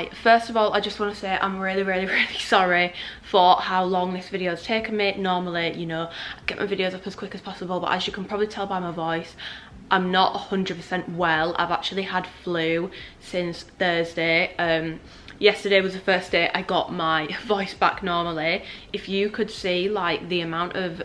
Right, first of all, I just want to say I'm really sorry for how long this video has taken me. Normally, you know, I get my videos up as quick as possible, but as you can probably tell by my voice, I'm not 100% well. I've actually had flu since Thursday. Yesterday was the first day I got my voice back normally. If you could see like the amount of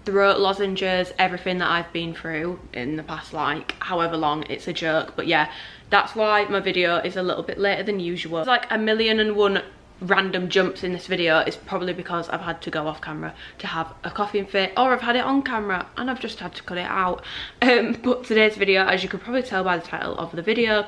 throat lozenges, everything that I've been through in the past like however long, it's a joke. But yeah, that's why my video is a little bit later than usual. It's like 1,000,001 random jumps in this video. Is probably because I've had to go off camera to have a coughing fit, or I've had it on camera and I've just had to cut it out. But today's video, as you could probably tell by the title of the video,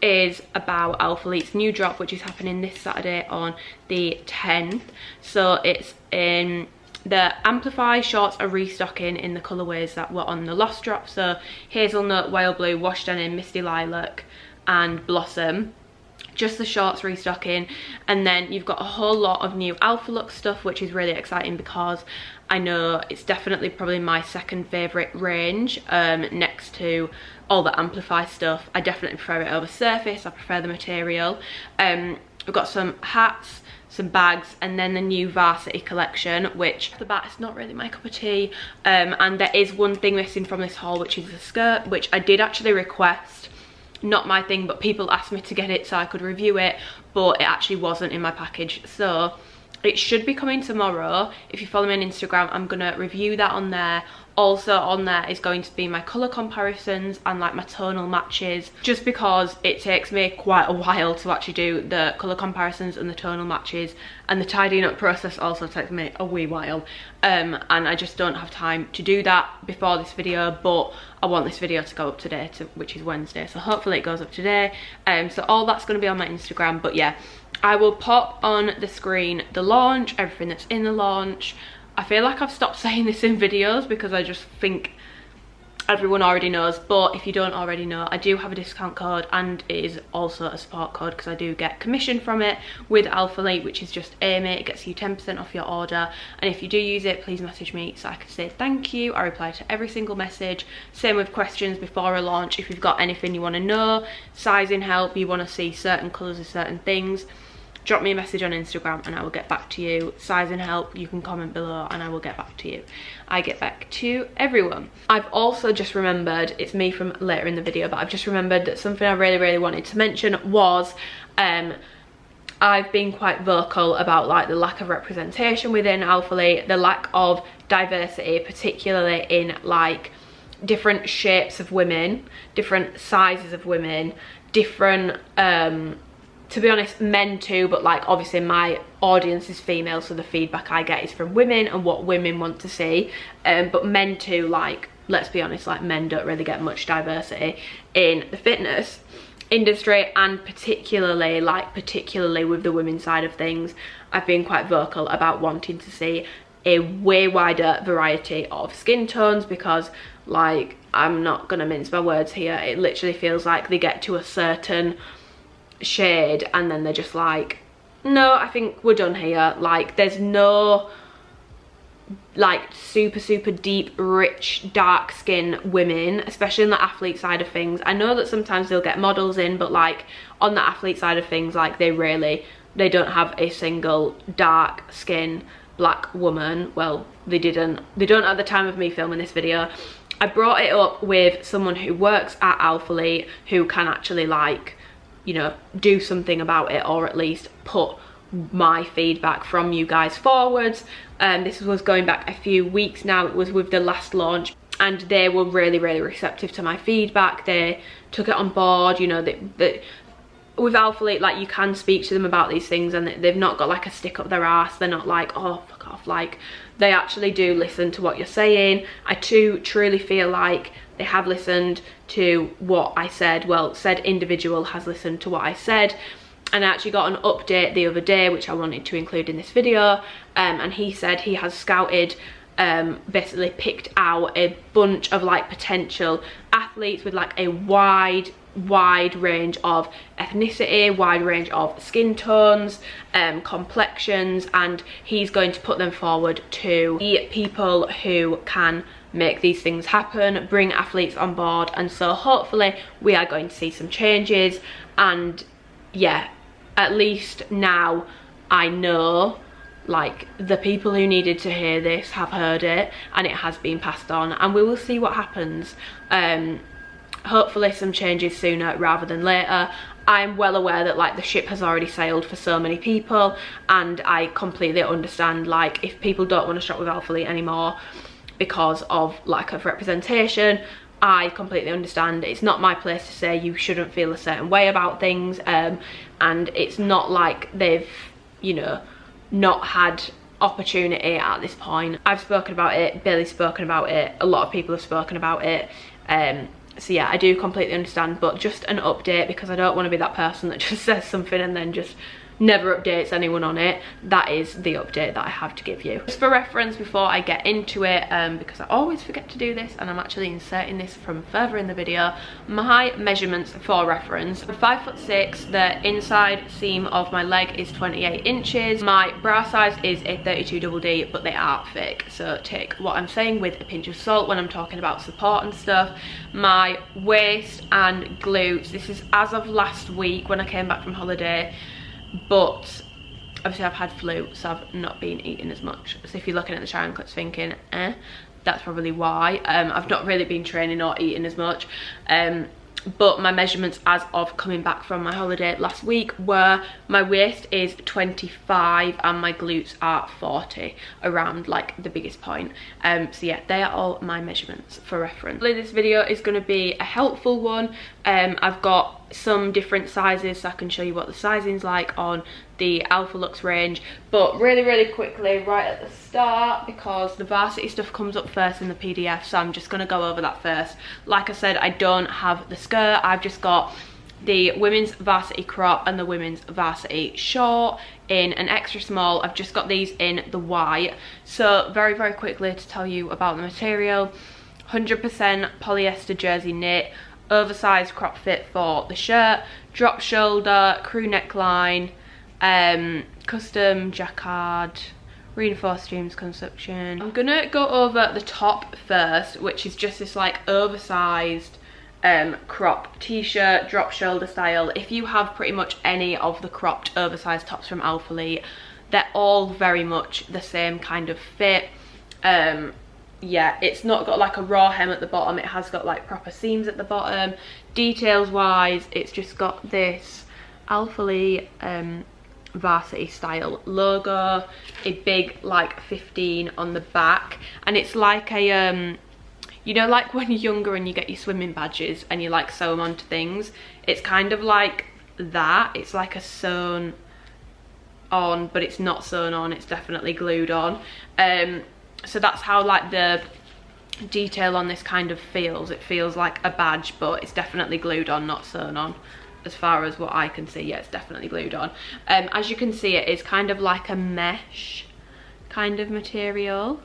is about Alphalete's new drop, which is happening this Saturday on the 10th. So it's in the Amplify shorts are restocking in the colourways that were on the Lost drop. So hazelnut, whale blue, wash denim, misty lilac and blossom. Just the shorts restocking. And then you've got a whole lot of new Alphalux stuff, which is really exciting because I know it's definitely probably my second favourite range, next to all the Amplify stuff. I definitely prefer it over Surface. I prefer the material. We've got some hats, some bags, and then the new Varsity collection, which off the bat is not really my cup of tea. And there is one thing missing from this haul, which is the skirt, which I did actually request. Not my thing, but people asked me to get it so I could review it, but it actually wasn't in my package. So it should be coming tomorrow. If you follow me on Instagram, I'm gonna review that on there. Also on there is going to be my colour comparisons and like my tonal matches, just because it takes me quite a while to actually do the colour comparisons and the tonal matches, and the tidying up process also takes me a wee while. And I just don't have time to do that before this video, but I want this video to go up today, which is Wednesday, so hopefully it goes up today. So all that's going to be on my Instagram. But yeah, I will pop on the screen the launch, everything that's in the launch. I feel like I've stopped saying this in videos because I just think everyone already knows, but if you don't already know, I do have a discount code, and it is also a support code because I do get commission from it with Alphalete, which is just HIIII. It gets you 10% off your order, and if you do use it, please message me so I can say thank you. I reply to every single message. Same with questions before a launch. If you've got anything you want to know, sizing help, you want to see certain colours of certain things, drop me a message on Instagram and I will get back to you. Sizing help, you can comment below and I will get back to you. I get back to everyone. I've also just remembered, it's me from later in the video, but I've just remembered that something I really wanted to mention was I've been quite vocal about like the lack of representation within Alphalete, the lack of diversity, particularly in like different shapes of women, different sizes of women, different to be honest, men too, but like obviously my audience is female, so the feedback I get is from women and what women want to see. But men too, like let's be honest, like men don't really get much diversity in the fitness industry, and particularly with the women's side of things. I've been quite vocal about wanting to see a way wider variety of skin tones, because like, I'm not gonna mince my words here, it literally feels like they get to a certain shade and then they're just like, no, I think we're done here. Like there's no like super deep, rich, dark skin women, especially in the athlete side of things. I know that sometimes they'll get models in, but like on the athlete side of things, like they don't have a single dark skin black woman. Well, they don't at the time of me filming this video. I brought it up with someone who works at Alphalete who can actually like, you know, do something about it, or at least put my feedback from you guys forwards. This was going back a few weeks now. It was with the last launch, and they were really receptive to my feedback. They took it on board. You know, that with Alphalete, like you can speak to them about these things and they've not got like a stick up their ass. They're not like, oh fuck off. Like they actually do listen to what you're saying. I too truly feel like they have listened to what I said. Well, said individual has listened to what I said. And I actually got an update the other day, which I wanted to include in this video. And he said he has scouted, basically picked out a bunch of like potential athletes with like a wide range of ethnicity, wide range of skin tones, complexions, and he's going to put them forward to the people who can make these things happen, bring athletes on board. And so hopefully we are going to see some changes. And yeah, at least now I know, like, the people who needed to hear this have heard it and it has been passed on, and we will see what happens. Hopefully some changes sooner rather than later. I'm well aware that, like, the ship has already sailed for so many people, and I completely understand, like, if people don't want to shop with Alphalete anymore because of lack of representation, I completely understand. It's not my place to say you shouldn't feel a certain way about things, and it's not like they've, you know, not had opportunity at this point. I've spoken about it, Billy's spoken about it, a lot of people have spoken about it, so yeah, I do completely understand, but just an update, because I don't want to be that person that just says something and then just never updates anyone on it. That is the update that I have to give you. Just for reference before I get into it, because I always forget to do this and I'm actually inserting this from further in the video, my measurements for reference: I'm 5'6", the inside seam of my leg is 28 inches, my bra size is a 32DD, but they are thick, so take what I'm saying with a pinch of salt when I'm talking about support and stuff. My waist and glutes, this is as of last week when I came back from holiday, but obviously I've had flu, so I've not been eating as much. So if you're looking at the triangle clips thinking, that's probably why. I've not really been training or eating as much. But my measurements as of coming back from my holiday last week were, my waist is 25 and my glutes are 40, around like the biggest point. So yeah, they are all my measurements for reference. This video is going to be a helpful one. I've got some different sizes, so I can show you what the sizing's like on the Alphalux range, but really quickly right at the start, because the varsity stuff comes up first in the PDF, so I'm just going to go over that first. Like I said, I don't have the skirt, I've just got the women's varsity crop and the women's varsity short in an extra small. I've just got these in the white. So very quickly to tell you about the material: 100% polyester jersey knit, oversized crop fit for the shirt, drop shoulder, crew neckline, custom jacquard, reinforced streams construction. I'm gonna go over the top first, which is just this like oversized crop t-shirt, drop shoulder style. If you have pretty much any of the cropped oversized tops from Alphalete, they're all very much the same kind of fit. Yeah, it's not got like a raw hem at the bottom, it has got like proper seams at the bottom. Details wise, it's just got this Alphalete varsity style logo, a big like 15 on the back, and it's like a you know, like when you're younger and you get your swimming badges and you like sew them onto things, it's kind of like that. It's like a sewn on, but it's not sewn on, it's definitely glued on. So that's how like the detail on this kind of feels. It feels like a badge, but it's definitely glued on, not sewn on. As far as what I can see, yeah, it's definitely glued on. As you can see, it is kind of like a mesh kind of material,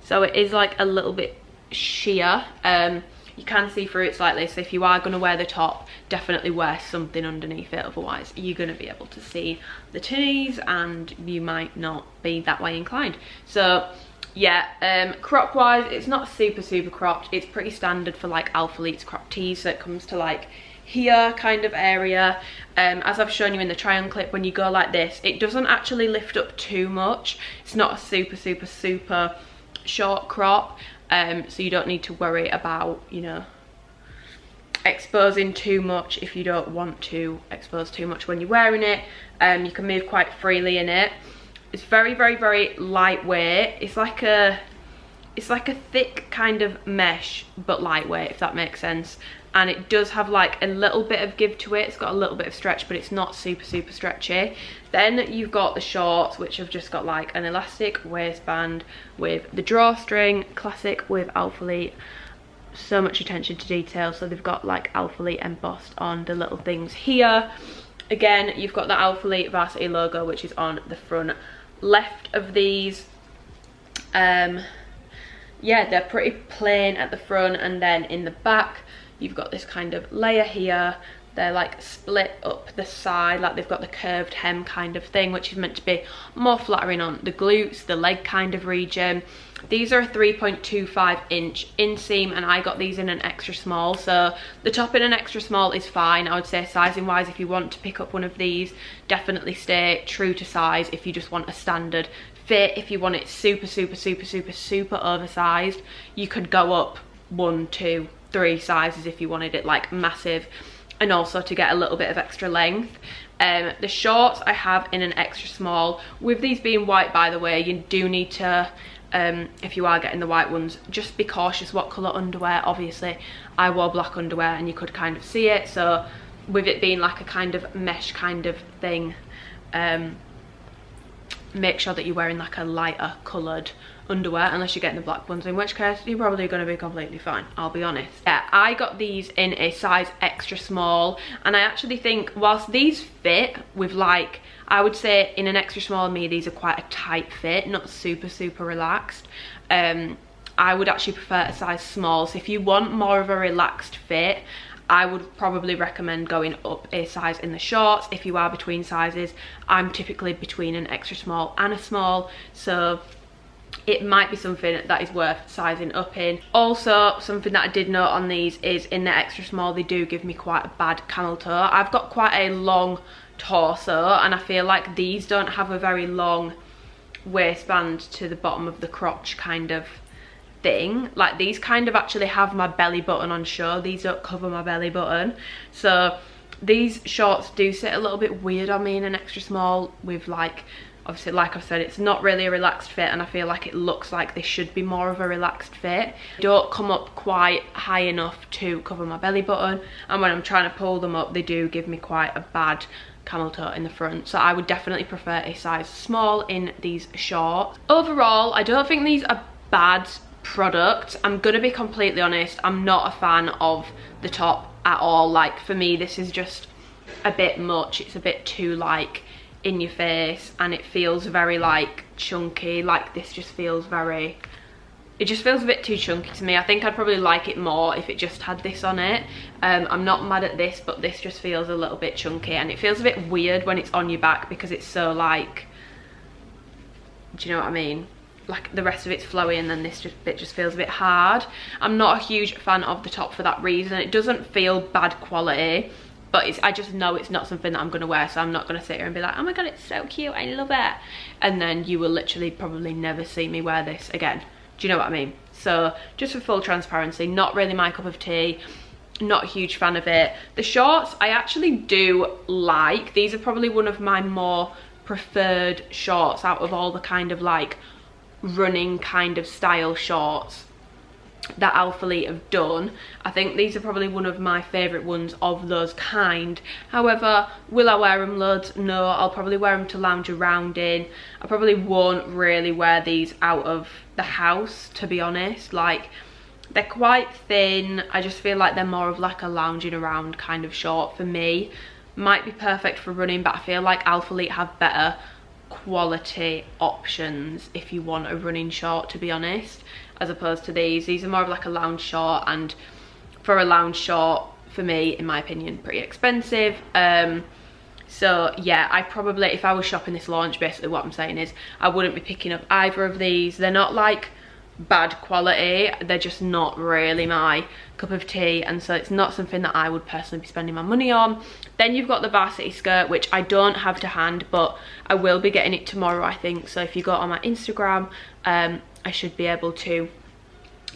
so it is like a little bit sheer. You can see through it slightly, so if you are going to wear the top, definitely wear something underneath it, otherwise you're going to be able to see the titties and you might not be that way inclined. So yeah, crop wise, it's not super cropped, it's pretty standard for like Alphalete's crop tees, so it comes to like here kind of area. As I've shown you in the try on clip, when you go like this, it doesn't actually lift up too much. It's not a super short crop, so you don't need to worry about, you know, exposing too much if you don't want to expose too much when you're wearing it. You can move quite freely in it. It's very lightweight. It's like a thick kind of mesh, but lightweight, if that makes sense. And it does have like a little bit of give to it. It's got a little bit of stretch, but it's not super stretchy. Then you've got the shorts, which have just got like an elastic waistband with the drawstring, classic with Alphalete. So much attention to detail. So they've got like Alphalete embossed on the little things here. Again, you've got the Alphalete Varsity logo, which is on the front left of these. Yeah, they're pretty plain at the front, and then in the back you've got this kind of layer here They're like split up the side, like they've got the curved hem kind of thing, which is meant to be more flattering on the glutes, the leg kind of region. These are a 3.25 inch inseam, and I got these in an extra small, so the top in an extra small is fine. I would say sizing wise, if you want to pick up one of these, definitely stay true to size if you just want a standard fit. If you want it super oversized, you could go up 1, 2, 3 sizes if you wanted it like massive, and also to get a little bit of extra length. The shorts I have in an extra small. With these being white, by the way, you do need to, if you are getting the white ones, just be cautious what colour underwear. Obviously I wore black underwear and you could kind of see it, so with it being like a kind of mesh kind of thing, make sure that you're wearing like a lighter coloured underwear, unless you're getting the black ones, in which case you're probably going to be completely fine, I'll be honest. Yeah, I got these in a size extra small, and I actually think whilst these fit with, like, I would say in an extra small me, these are quite a tight fit, not super relaxed. I would actually prefer a size small, so if you want more of a relaxed fit, I would probably recommend going up a size in the shorts. If you are between sizes, I'm typically between an extra small and a small, so it might be something that is worth sizing up in. Also, something that I did note on these is in the extra small, they do give me quite a bad camel toe. I've got quite a long torso, and I feel like these don't have a very long waistband to the bottom of the crotch kind of thing. Like, these kind of actually have my belly button on show. These don't cover my belly button, so these shorts do sit a little bit weird on me in an extra small, with, like, obviously, like I've said, it's not really a relaxed fit, and I feel like it looks like they should be more of a relaxed fit. They don't come up quite high enough to cover my belly button, and when I'm trying to pull them up, they do give me quite a bad camel toe in the front, so I would definitely prefer a size small in these shorts. Overall, I don't think these are bad products. I'm gonna be completely honest, I'm not a fan of the top at all. Like, for me, this is just a bit much. It's a bit too, like, in your face, and it feels very, like, chunky. Like, this just feels very, it just feels a bit too chunky to me. I think I'd probably like it more if it just had this on it. I'm not mad at this, but this just feels a little bit chunky, and it feels a bit weird when it's on your back because it's so, like, do you know what I mean? Like, the rest of it's flowy, and then this bit just feels a bit hard. I'm not a huge fan of the top for that reason. It doesn't feel bad quality, but I just know it's not something that I'm going to wear, so I'm not going to sit here and be like, oh my god, it's so cute, I love it, and then you will literally probably never see me wear this again. Do you know what I mean? So, just for full transparency, not really my cup of tea, not a huge fan of it. The shorts I actually do like. These are probably one of my more preferred shorts out of all the kind of, like, running kind of style shorts that Alphalete have done. I think these are probably one of my favourite ones of those kind. However, will I wear them loads? No, I'll probably wear them to lounge around in. I probably won't really wear these out of the house, to be honest. Like, they're quite thin. I just feel like they're more of like a lounging around kind of short for me. Might be perfect for running, but I feel like Alphalete have better quality options if you want a running short, to be honest, as opposed to these. These are more of like a lounge short, and for a lounge short, for me, in my opinion, pretty expensive. So yeah, I probably, if I was shopping this launch, basically what I'm saying is I wouldn't be picking up either of these. They're not like bad quality, they're just not really my cup of tea, and so it's not something that I would personally be spending my money on. Then you've got the varsity skirt, which I don't have to hand, but I will be getting it tomorrow, I think. So if you go on my Instagram, I should be able to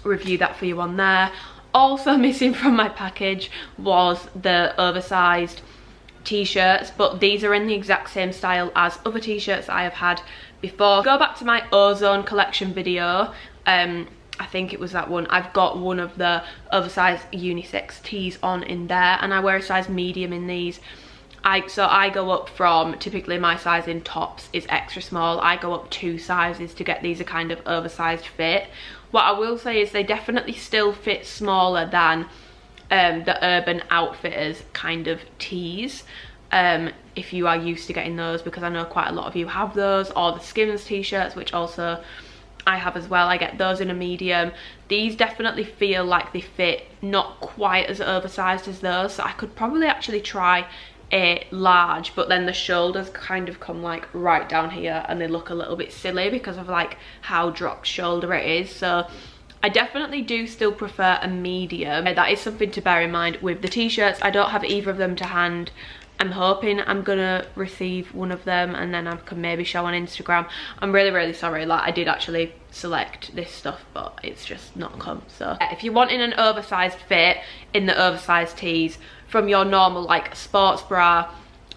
review that for you on there. Also missing from my package was the oversized t-shirts, but these are in the exact same style as other t-shirts I have had before. Go back to my Ozone collection video, I think it was that one. I've got one of the oversized unisex tees on in there, and I wear a size medium in these. So I go up from, typically my size in tops is extra small, I go up 2 sizes to get these a kind of oversized fit. What I will say is they definitely still fit smaller than the Urban Outfitters kind of tees, if you are used to getting those, because I know quite a lot of you have those, or the Skims t-shirts, which also I have as well. I get those in a medium. These definitely feel like they fit not quite as oversized as those, so I could probably actually try a large, but then the shoulders kind of come like right down here and they look a little bit silly because of like how dropped shoulder it is. So I definitely do still prefer a medium. That is something to bear in mind with the t-shirts. I don't have either of them to hand. I'm hoping I'm gonna receive one of them and then I can maybe show on Instagram. I'm really sorry, like I did actually select this stuff but it's just not come. So if you're wanting an oversized fit in the oversized tees from your normal like sports bra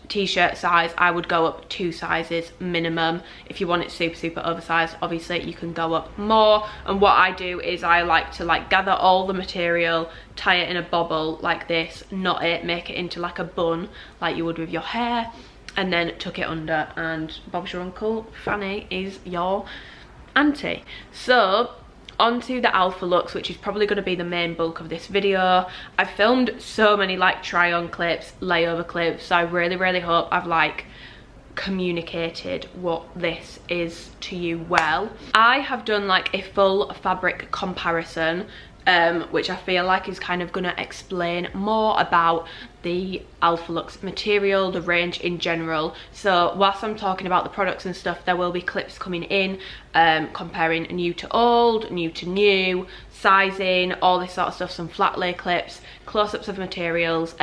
t-shirt size, I would go up 2 sizes minimum. If you want it super oversized, obviously you can go up more. And what I do is I like to like gather all the material, tie it in a bobble like this, knot it, make it into like a bun like you would with your hair, and then tuck it under, and Bob's your uncle, Fanny is your auntie. So onto the Alphalux, which is probably going to be the main bulk of this video. I've filmed so many like try on clips, layover clips, so I really hope I've like communicated what this is to you well. I have done like a full fabric comparison, which I feel like is kind of going to explain more about the Alphalux material, the range in general. So whilst I'm talking about the products and stuff, there will be clips coming in comparing new to old, new to new, sizing, all this sort of stuff, some flat lay clips, close-ups of materials,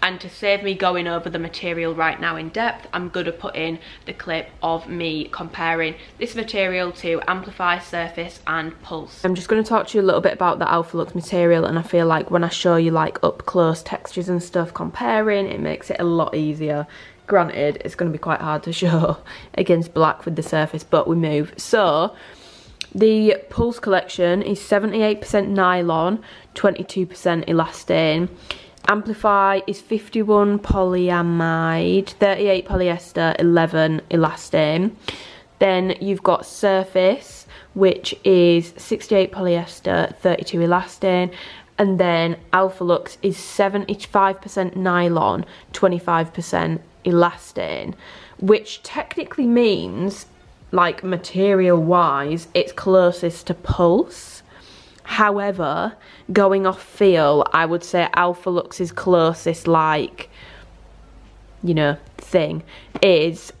and to save me going over the material right now in depth, I'm going to put in the clip of me comparing this material to Amplify, Surface and Pulse. I'm just going to talk to you a little bit about the Alphalux material, and I feel like when I show you like up close textures and stuff comparing, it makes it a lot easier. Granted, it's going to be quite hard to show against black with the Surface, but we move. So the Pulse collection is 78% nylon, 22% elastane. Amplify is 51 polyamide, 38 polyester, 11 elastane. Then you've got Surface, which is 68 polyester, 32 elastane. And then Alphalux is 75% nylon, 25% elastane, which technically means, like material wise, it's closest to Pulse. However, going off feel, I would say Alphalux's closest, like, you know, thing is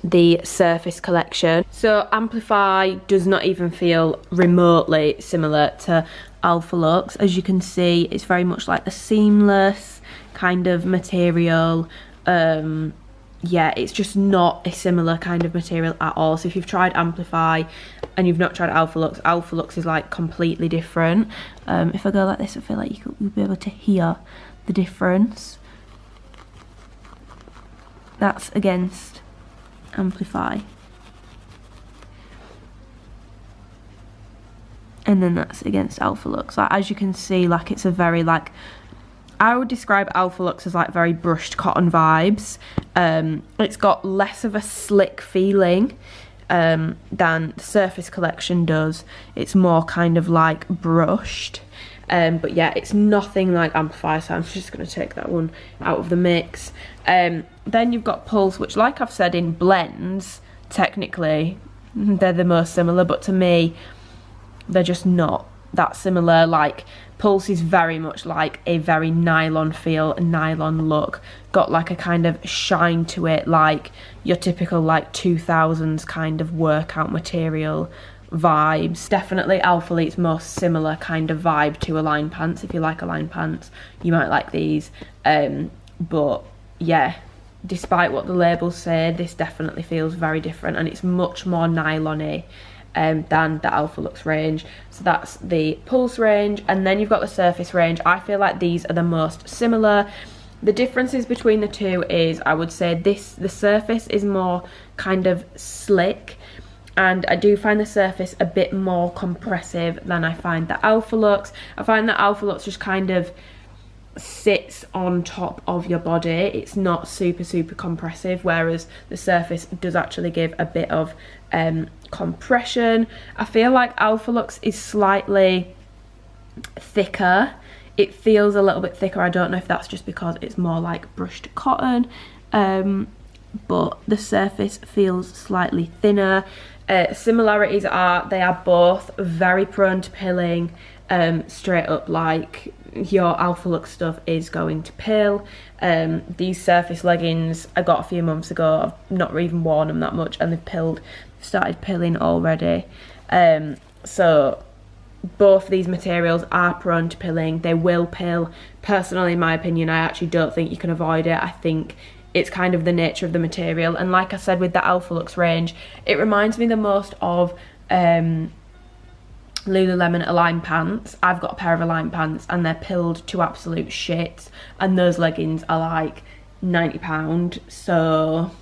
the Surface collection. So Amplify does not even feel remotely similar to Alphalux. As you can see, it's very much like a seamless kind of material. Yeah, it's just not a similar kind of material at all. So if you've tried Amplify and you've not tried Alphalux, Alphalux is like completely different. If I go like this, I feel like you'll be able to hear the difference. That's against Amplify. And then that's against Alphalux. Like, as you can see, like it's a very like, I would describe Alphalux as like very brushed cotton vibes. It's got less of a slick feeling than the Surface collection does. It's more kind of like brushed. But yeah, it's nothing like Amplify, so I'm just going to take that one out of the mix. Then you've got Pulse, which, like I've said, in blends, technically, they're the most similar, but to me, they're just not that similar. Like, Pulse is very much like a very nylon feel, a nylon look, got like a kind of shine to it, like your typical like 2000s kind of workout material vibes. Definitely Alphalete's most similar kind of vibe to Align pants. If you like Align pants, you might like these. But yeah, despite what the labels say, this definitely feels very different, and it's much more nylon-y than the Alphalux range. So that's the Pulse range, and then you've got the Surface range. I feel like these are the most similar. The differences between the two is, I would say the Surface is more kind of slick, and I do find the Surface a bit more compressive than I find the Alphalux. I find that Alphalux just kind of sits on top of your body. It's not super compressive, whereas the Surface does actually give a bit of compression. I feel like Alphalux is slightly thicker. It feels a little bit thicker. I don't know if that's just because it's more like brushed cotton, but the Surface feels slightly thinner. Similarities are they are both very prone to pilling, straight up, like your Alphalux stuff is going to pill. These surface leggings I got a few months ago, I've not even worn them that much and they've started pilling already. So both these materials are prone to pilling, they will pill. Personally, in my opinion, I actually don't think you can avoid it. I think it's kind of the nature of the material, and like I said with the Alphalux range, it reminds me the most of Lululemon Align pants. I've got a pair of Align pants and they're pilled to absolute shit, and those leggings are like £90, so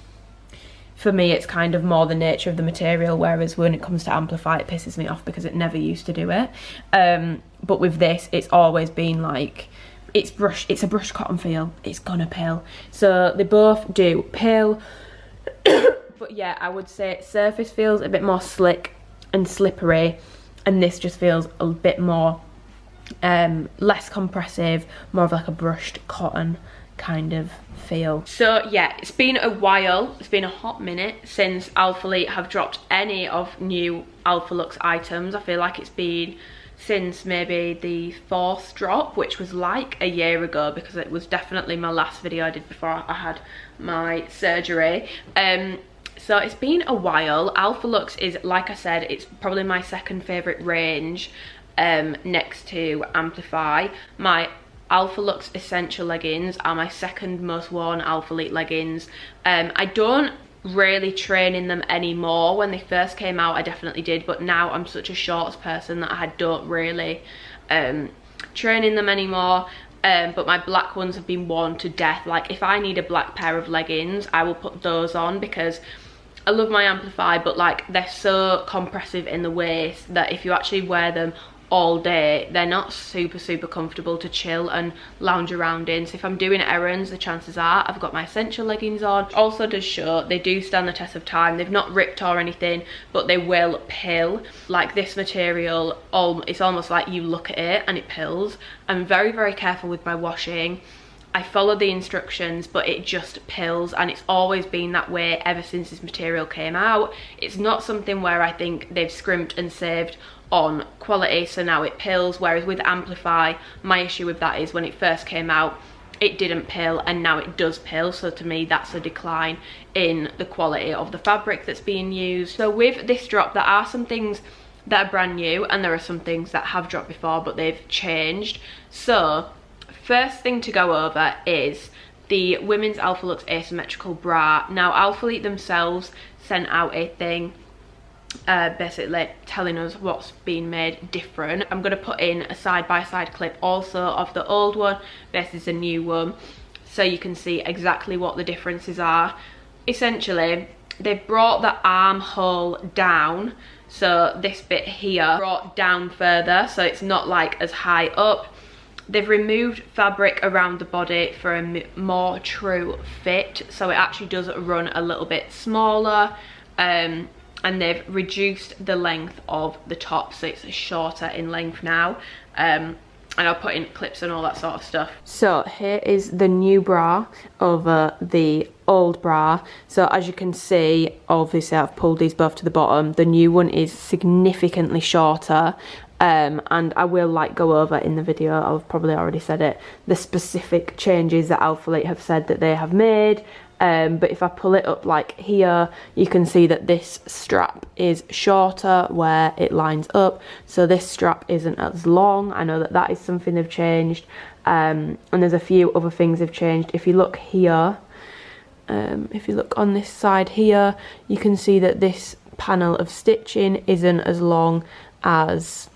for me it's kind of more the nature of the material, whereas when it comes to Amplify it pisses me off because it never used to do it. But with this it's always been like, it's a brushed cotton feel, it's gonna pill. So they both do pill. But yeah, I would say surface feels a bit more slick and slippery, and this just feels a bit more less compressive, more of like a brushed cotton kind of feel. So yeah, it's been a while, it's been a hot minute since Alphalete have dropped any of new Alphalux items. I feel like it's been since maybe the 4th drop, which was like a year ago, because it was definitely my last video I did before I had my surgery. So it's been a while. Alphalux is, like I said, it's probably my second favourite range, next to Amplify. My Alphalux Essential leggings are my second most worn Alphalete leggings. I don't really train in them anymore. When they first came out I definitely did, but now I'm such a shorts person that I don't really train in them anymore. But my black ones have been worn to death. Like if I need a black pair of leggings I will put those on, because I love my Amplify, but like they're so compressive in the waist that if you actually wear them all day they're not super comfortable to chill and lounge around in. So if I'm doing errands, the chances are I've got my Essential leggings on. Also does show they do stand the test of time. They've not ripped or anything, but they will pill. Like this material, it's almost like you look at it and it pills. I'm very careful with my washing. I follow the instructions, but it just pills, and it's always been that way ever since this material came out. It's not something where I think they've scrimped and saved on quality, so now it pills. Whereas with Amplify, my issue with that is when it first came out it didn't pill, and now it does pill. So to me that's a decline in the quality of the fabric that's being used. So with this drop there are some things that are brand new, and there are some things that have dropped before but they've changed. So first thing to go over is the women's Alphalux asymmetrical bra. Now Alphalete themselves sent out a thing basically telling us what's been made different. I'm going to put in a side-by-side clip also of the old one versus the new one, so you can see exactly what the differences are. Essentially they've brought the armhole down, so this bit here brought down further, so it's not like as high up. They've removed fabric around the body for a more true fit, so it actually does run a little bit smaller, and they've reduced the length of the top, so it's shorter in length now. And I'll put in clips and all that sort of stuff. So here is the new bra over the old bra. So as you can see, obviously I've pulled these both to the bottom. The new one is significantly shorter. And I will like go over in the video, I've probably already said it, the specific changes that Alphalete have said that they have made. But if I pull it up like here, you can see that this strap is shorter where it lines up, so this strap isn't as long. I know that that is something they've changed, and there's a few other things they've changed. If you look here, if you look on this side here, you can see that this panel of stitching isn't as long as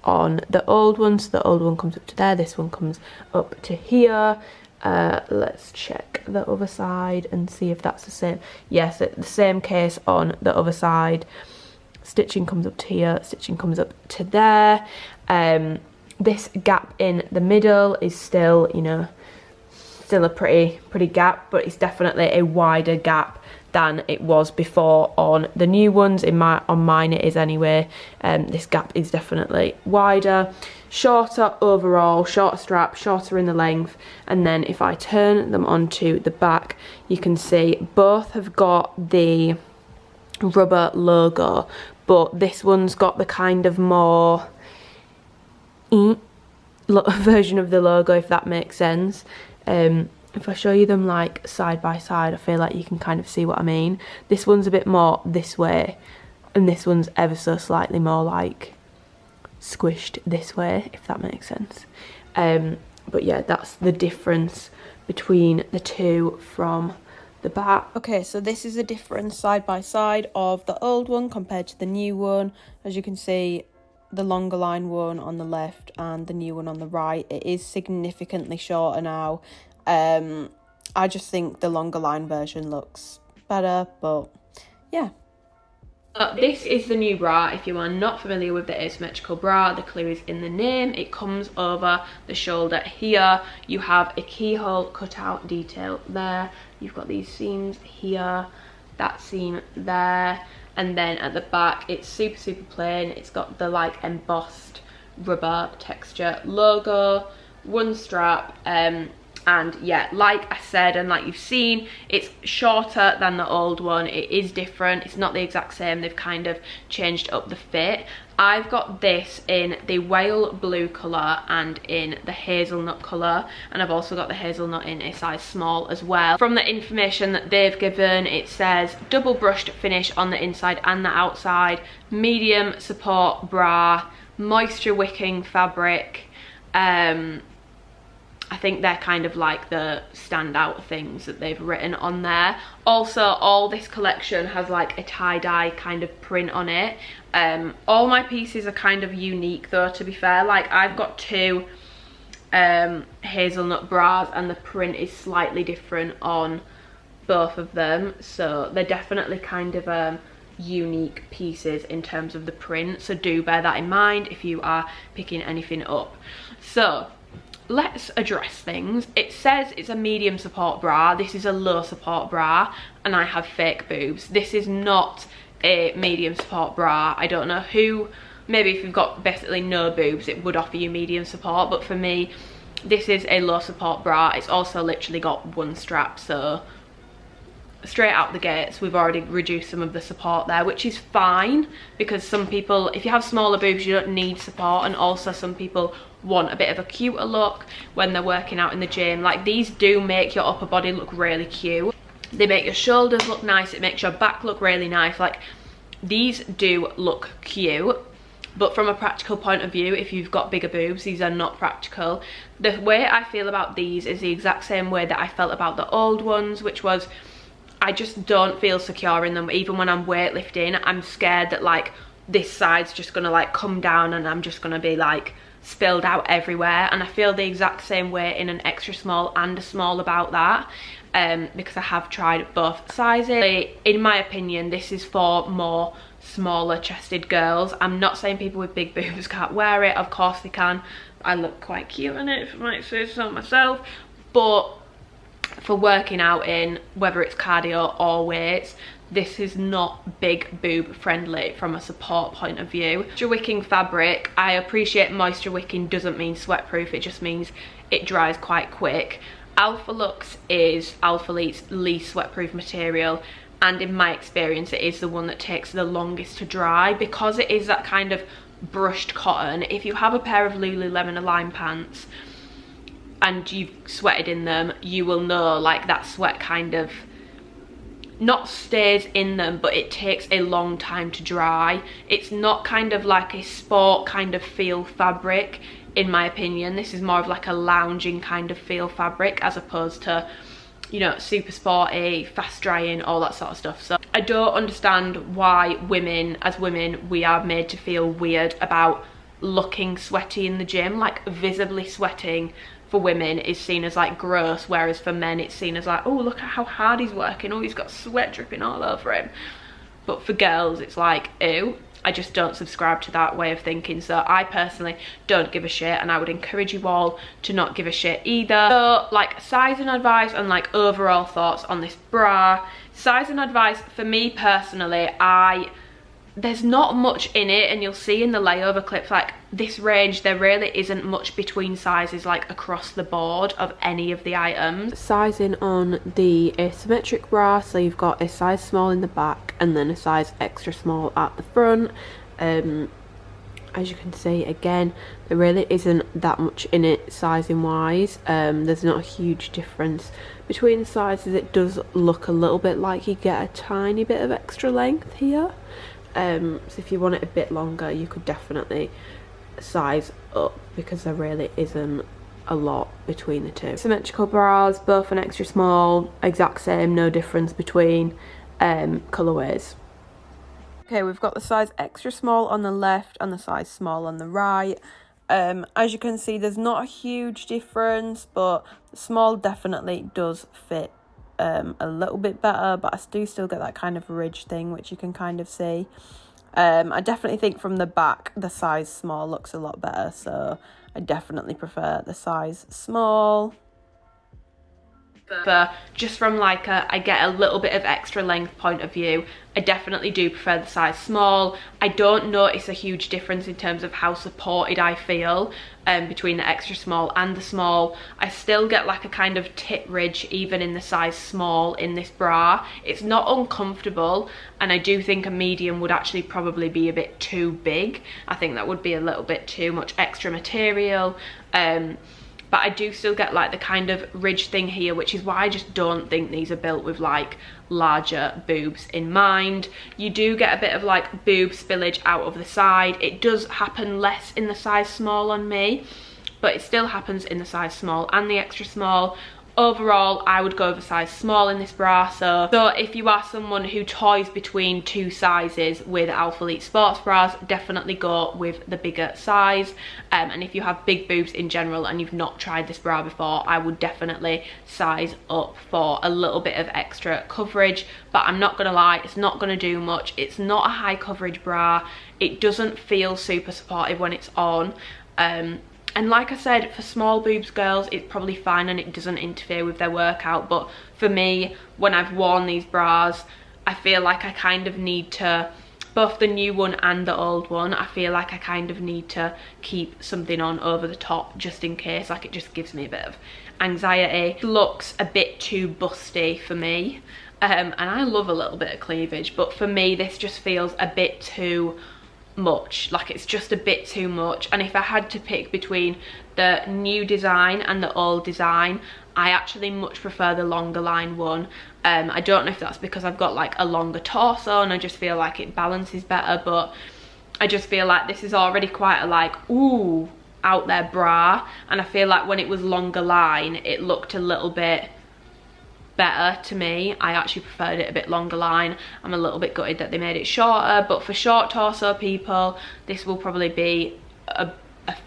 on the old one. So the old one comes up to there, this one comes up to here. Let's check the other side and see if that's the same. Yes, the same case on the other side. Stitching comes up to here, stitching comes up to there. This gap in the middle is still, you know, still a pretty gap, but it's definitely a wider gap than it was before on the new ones. On mine it is anyway. This gap is definitely wider. Shorter overall, shorter strap, shorter in the length. And then if I turn them onto the back, you can see both have got the rubber logo, but this one's got the kind of more version of the logo, if that makes sense. If I show you them like side by side, I feel like you can kind of see what I mean. This one's a bit more this way, and this one's ever so slightly more like squished this way, if that makes sense. But yeah, that's the difference between the two from the back. Okay, so this is a difference side by side of the old one compared to the new one. As you can see, the longer line one on the left and the new one on the right, it is significantly shorter now. I just think the longer line version looks better, but yeah. This is the new bra. If you are not familiar with the asymmetrical bra, the clue is in the name. It comes over the shoulder here. You have a keyhole cutout detail there. You've got these seams here, that seam there, and then at the back it's super plain. It's got the like embossed rubber texture logo, one strap, and yeah, like I said and like you've seen, it's shorter than the old one. It is different, it's not the exact same. They've kind of changed up the fit. I've got this in the whale blue colour and in the hazelnut colour, and I've also got the hazelnut in a size small as well. From the information that they've given, it says double brushed finish on the inside and the outside, medium support bra, moisture wicking fabric. I think they're kind of like the standout things that they've written on there. Also, all this collection has like a tie-dye kind of print on it. All my pieces are kind of unique though, to be fair. Like I've got two hazelnut bras and the print is slightly different on both of them. So they're definitely kind of unique pieces in terms of the print. So do bear that in mind if you are picking anything up. So let's address things. It says it's a medium support bra. This is a low support bra and I have fake boobs. This is not a medium support bra. I don't know who, maybe if you've got basically no boobs it would offer you medium support, but for me this is a low support bra. It's also literally got one strap, so straight out the gates we've already reduced some of the support there, which is fine because some people, if you have smaller boobs you don't need support, and also some people want a bit of a cuter look when they're working out in the gym. Like these do make your upper body look really cute. They make your shoulders look nice, it makes your back look really nice. Like these do look cute, but from a practical point of view, if you've got bigger boobs, these are not practical. The way I feel about these is the exact same way that I felt about the old ones, which was I just don't feel secure in them. Even when I'm weightlifting, I'm scared that like this side's just gonna like come down and I'm just gonna be like spilled out everywhere. And I feel the exact same way in an extra small and a small about that, because I have tried both sizes. In my opinion, this is for more smaller chested girls. I'm not saying people with big boobs can't wear it, of course they can. I look quite cute in it, if I might say so myself, but for working out in, whether it's cardio or weights, this is not big boob friendly from a support point of view. Moisture wicking fabric, I appreciate moisture wicking doesn't mean sweat proof, it just means it dries quite quick. Alphalux is Alphalete's least sweat proof material, and in my experience it is the one that takes the longest to dry because it is that kind of brushed cotton. If you have a pair of Lululemon Align pants and you've sweated in them, you will know like that sweat kind of not stays in them, but it takes a long time to dry. It's not kind of like a sport kind of feel fabric, in my opinion. This is more of like a lounging kind of feel fabric as opposed to, you know, super sporty, fast drying, all that sort of stuff. So I don't understand why women, as women, we are made to feel weird about looking sweaty in the gym. Like visibly sweating for women is seen as like gross, whereas for men it's seen as like, oh, look at how hard he's working, oh, he's got sweat dripping all over him. But for girls it's like, ew. I just don't subscribe to that way of thinking. So I personally don't give a shit, and I would encourage you all to not give a shit either. So like sizing advice and like overall thoughts on this bra. Sizing advice for me personally, there's not much in it, and you'll see in the layover clips, like this range, there really isn't much between sizes like across the board of any of the items. Sizing on the asymmetric bra, so you've got a size small in the back and then a size extra small at the front. As you can see, again, there really isn't that much in it sizing wise. There's not a huge difference between the sizes. It does look a little bit like you get a tiny bit of extra length here. So if you want it a bit longer, you could definitely size up, because there really isn't a lot between the two. Symmetrical bras, both an extra small, exact same, no difference between colourways. Okay, we've got the size extra small on the left and the size small on the right. As you can see, there's not a huge difference, but the small definitely does fit a little bit better, but I do still get that kind of ridge thing, which you can kind of see. I definitely think from the back the size small looks a lot better, so I definitely prefer the size small. But just from like I get a little bit of extra length point of view, I definitely do prefer the size small. I don't notice a huge difference in terms of how supported I feel between the extra small and the small. I still get like a kind of tit ridge even in the size small in this bra. It's not uncomfortable, and I do think a medium would actually probably be a bit too big. I think that would be a little bit too much extra material. But I do still get like the kind of ridge thing here, which is why I just don't think these are built with like larger boobs in mind. You do get a bit of like boob spillage out of the side. It does happen less in the size small on me, but it still happens in the size small and the extra small. Overall, I would go with a size small in this bra. So if you are someone who toys between two sizes with Alphalete sports bras, definitely go with the bigger size. And if you have big boobs in general and you've not tried this bra before, I would definitely size up for a little bit of extra coverage. But I'm not gonna lie, it's not gonna do much. It's not a high coverage bra. It doesn't feel super supportive when it's on. And like I said, for small boobs girls, it's probably fine and it doesn't interfere with their workout. But for me, when I've worn these bras, I feel like I kind of need to, both the new one and the old one, I feel like I kind of need to keep something on over the top just in case. Like, it just gives me a bit of anxiety. It looks a bit too busty for me. And I love a little bit of cleavage, but for me, this just feels a bit too much. Like, it's just a bit too much. And if I had to pick between the new design and the old design, I actually much prefer the longer line one. I don't know if that's because I've got like a longer torso and I just feel like it balances better, but I just feel like this is already quite a like ooh out there bra, and I feel like when it was longer line it looked a little bit better to me. I actually preferred it a bit longer line. I'm a little bit gutted that they made it shorter, but for short torso people, this will probably be a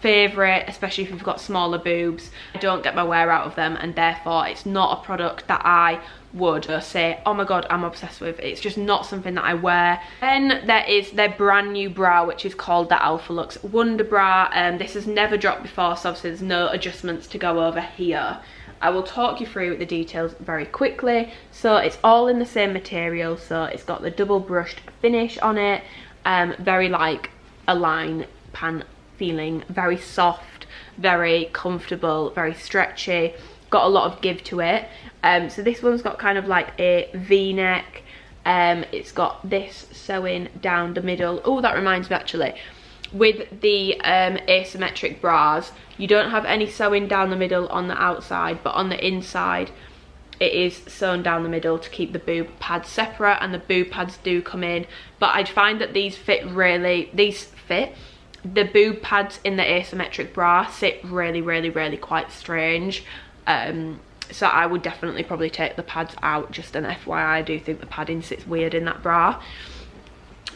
favourite, especially if you've got smaller boobs. I don't get my wear out of them, and therefore it's not a product that I would say, oh my god, I'm obsessed with. It's just not something that I wear. Then there is their brand new bra, which is called the Alphalux Wonder Bra. This has never dropped before, so obviously there's no adjustments to go over here. I will talk you through the details very quickly. So it's all in the same material, so it's got the double brushed finish on it, very like a line pant feeling, very soft, very comfortable, very stretchy, got a lot of give to it. So this one's got kind of like a V-neck. It's got this sewing down the middle. Oh, that reminds me actually, with the asymmetric bras, you don't have any sewing down the middle on the outside, but on the inside it is sewn down the middle to keep the boob pads separate, and the boob pads do come in. But I find that these fit. The boob pads in the asymmetric bra sit really quite strange. So I would definitely probably take the pads out. Just an FYI, I do think the padding sits weird in that bra.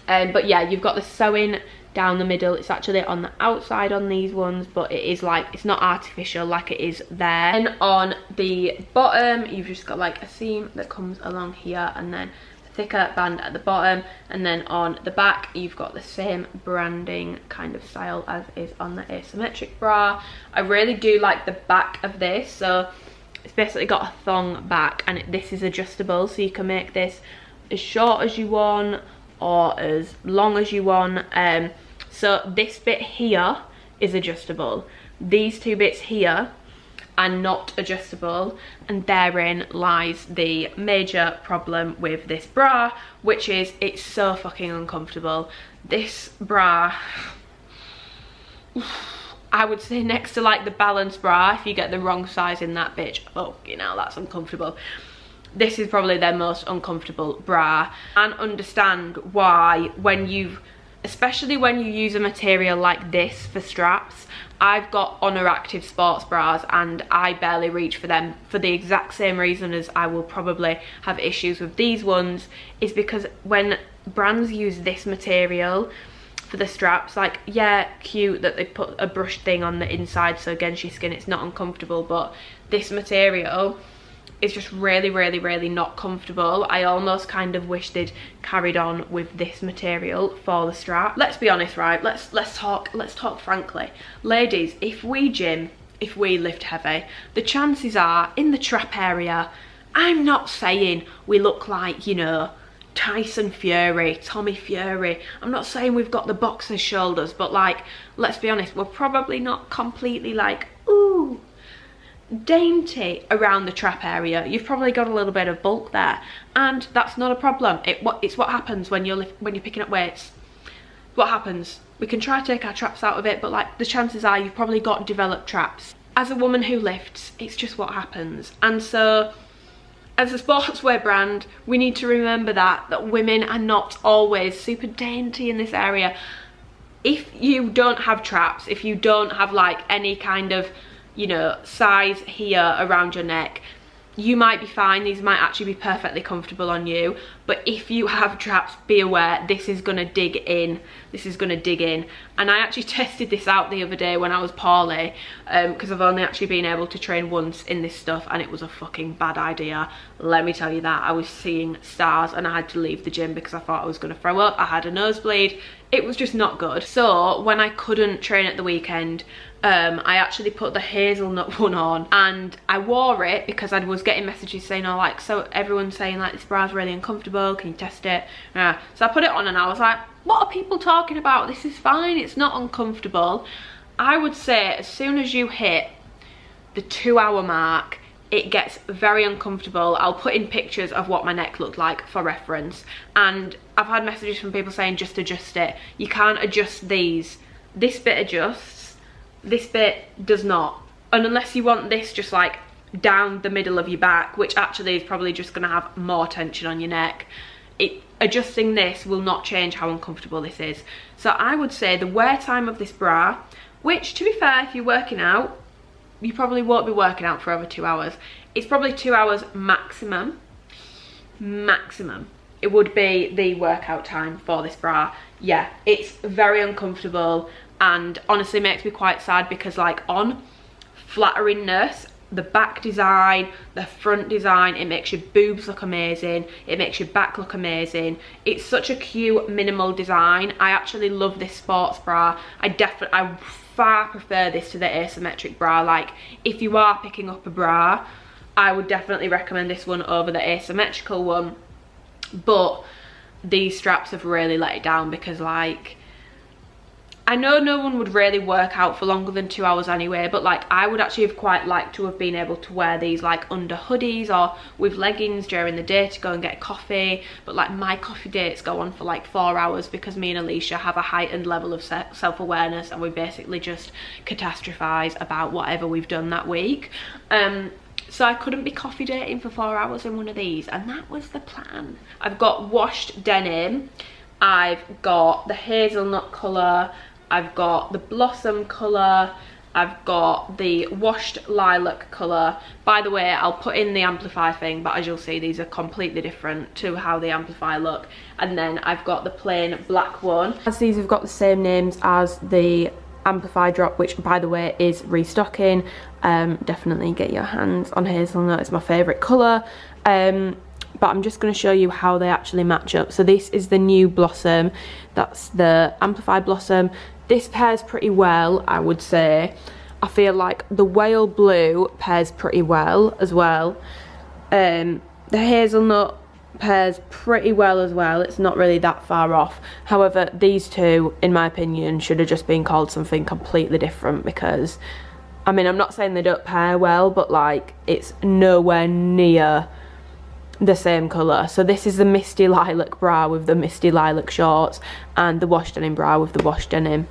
But yeah, you've got the sewing down the middle. It's actually on the outside on these ones, but it is like, it's not artificial like it is there. And on the bottom, you've just got like a seam that comes along here, and then a thicker band at the bottom. And then on the back, you've got the same branding kind of style as is on the asymmetric bra. I really do like the back of this. So it's basically got a thong back, and this is adjustable, so you can make this as short as you want or as long as you want. So this bit here is adjustable. These two bits here are not adjustable, and therein lies the major problem with this bra, which is it's so fucking uncomfortable. This bra, I would say next to like the Balance bra, if you get the wrong size in that bitch, oh, you know, that's uncomfortable. This is probably their most uncomfortable bra, and understand why when you've, especially when you use a material like this for straps. I've got Honor Active sports bras and I barely reach for them for the exact same reason as I will probably have issues with these ones, is because when brands use this material for the straps, like, yeah, cute that they put a brushed thing on the inside so against your skin it's not uncomfortable, but this material is just really, really, really not comfortable. I almost kind of wish they'd carried on with this material for the strap. Let's be honest, right? Let's talk frankly. Ladies, if we gym, if we lift heavy, the chances are in the trap area, I'm not saying we look like, you know, Tyson Fury, Tommy Fury. I'm not saying we've got the boxer's shoulders, but like, let's be honest, we're probably not completely like, ooh, dainty around the trap area. You've probably got a little bit of bulk there, and that's not a problem. It's what happens when you're picking up weights. What happens? We can try to take our traps out of it, but like, the chances are you've probably got developed traps. As a woman who lifts, it's just what happens. And so as a sportswear brand, we need to remember that women are not always super dainty in this area. If you don't have traps, if you don't have like any kind of, you know, size here around your neck, you might be fine. These might actually be perfectly comfortable on you. But if you have traps, be aware, this is gonna dig in. This is gonna dig in. And I actually tested this out the other day when I was poorly, because I've only actually been able to train once in this stuff, and it was a fucking bad idea. Let me tell you that. I was seeing stars and I had to leave the gym because I thought I was gonna throw up. I had a nosebleed. It was just not good. So when I couldn't train at the weekend, I actually put the hazelnut one on, and I wore it because I was getting messages saying, oh, like, so everyone's saying like this bra's really uncomfortable, can you test it? So I put it on and I was like, what are people talking about? This is fine, it's not uncomfortable. I would say as soon as you hit the 2-hour mark, it gets very uncomfortable. I'll put in pictures of what my neck looked like for reference, and I've had messages from people saying just adjust it. You can't adjust these. This bit adjusts, this bit does not. And unless you want this just like down the middle of your back, which actually is probably just gonna have more tension on your neck, adjusting this will not change how uncomfortable this is. So I would say the wear time of this bra, which to be fair, if you're working out, you probably won't be working out for over 2 hours. It's probably 2 hours maximum. It would be the workout time for this bra. Yeah, it's very uncomfortable and honestly makes me quite sad because like on flatteringness, the back design, the front design, it makes your boobs look amazing, it makes your back look amazing. It's such a cute minimal design. I actually love this sports bra. I far prefer this to the asymmetric bra. Like, if you are picking up a bra, I would definitely recommend this one over the asymmetrical one. But these straps have really let it down because like, I know no one would really work out for longer than 2 hours anyway, but like I would actually have quite liked to have been able to wear these like under hoodies or with leggings during the day to go and get coffee. But like my coffee dates go on for like 4 hours because me and Alicia have a heightened level of self-awareness and we basically just catastrophize about whatever we've done that week. So I couldn't be coffee dating for 4 hours in one of these, and that was the plan. I've got washed denim, I've got the hazelnut colour, I've got the blossom colour, I've got the washed lilac colour. By the way, I'll put in the Amplify thing, but as you'll see, these are completely different to how the Amplify look. And then I've got the plain black one. As these have got the same names as the Amplify drop, which by the way is restocking. Definitely get your hands on hazelnut, it's my favourite colour. But I'm just going to show you how they actually match up. So this is the new blossom, that's the Amplify blossom. This pairs pretty well, I would say. I feel like the whale blue pairs pretty well as well. The hazelnut pairs pretty well as well. It's not really that far off. However, these two, in my opinion, should have just been called something completely different, because I mean, I'm not saying they don't pair well, but like it's nowhere near the same colour. So this is the Misty Lilac bra with the Misty Lilac shorts, and the wash denim bra with the wash denim.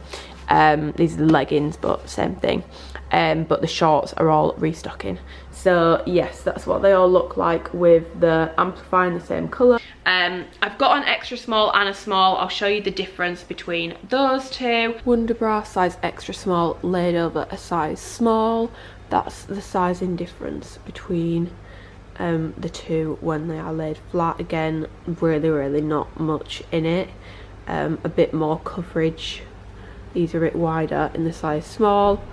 These are the leggings, but same thing. But the shorts are all restocking. So yes, that's what they all look like with the Amplify in the same colour. I've got an extra small and a small. I'll show you the difference between those two. Wonder bra size extra small laid over a size small. That's the sizing difference between the two when they are laid flat. Again, really not much in it. A bit more coverage. These are a bit wider in the size small,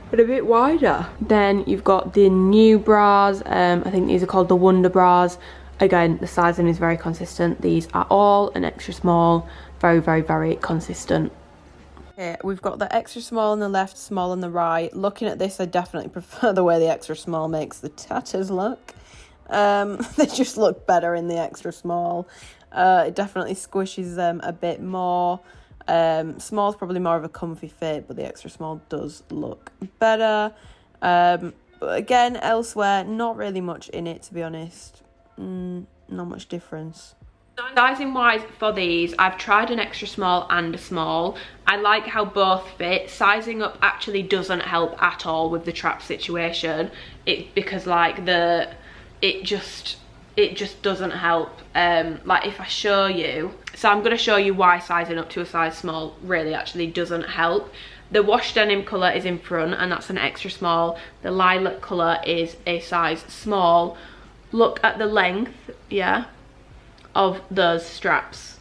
but a bit wider. Then you've got the new bras. I think these are called the Wonder bras. Again, the sizing is very consistent. These are all an extra small, very consistent. Okay, we've got the extra small on the left, small on the right. Looking at this, I definitely prefer the way the extra small makes the tatters look. They just look better in the extra small. It definitely squishes them a bit more. Small's probably more of a comfy fit, but the extra small does look better. But again, elsewhere, not really much in it, to be honest. Not much difference. Sizing wise for these, I've tried an extra small and a small. I like how both fit. Sizing up actually doesn't help at all with the trap situation. Because like it just doesn't help. Like if I show you, so I'm going to show you why sizing up to a size small really actually doesn't help. The wash denim colour is in front, and that's an extra small. The lilac colour is a size small. Look at the length, yeah, of those straps.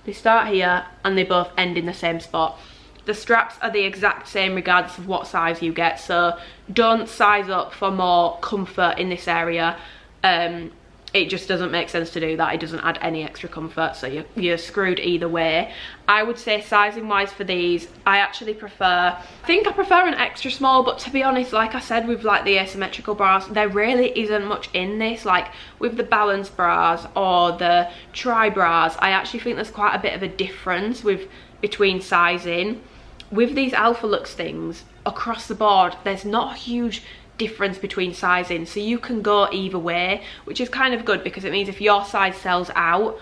They start here and they both end in the same spot. The straps are the exact same regardless of what size you get, so don't size up for more comfort in this area. It just doesn't make sense to do that. It doesn't add any extra comfort, so you're screwed either way. I would say sizing wise for these, I think I prefer an extra small, but to be honest, like I said, with like the asymmetrical bras, there really isn't much in this. Like with the balance bras or the tri bras, I actually think there's quite a bit of a difference between sizing. With these Alphalux things, across the board, there's not a huge difference between sizing, so you can go either way, which is kind of good, because it means if your size sells out,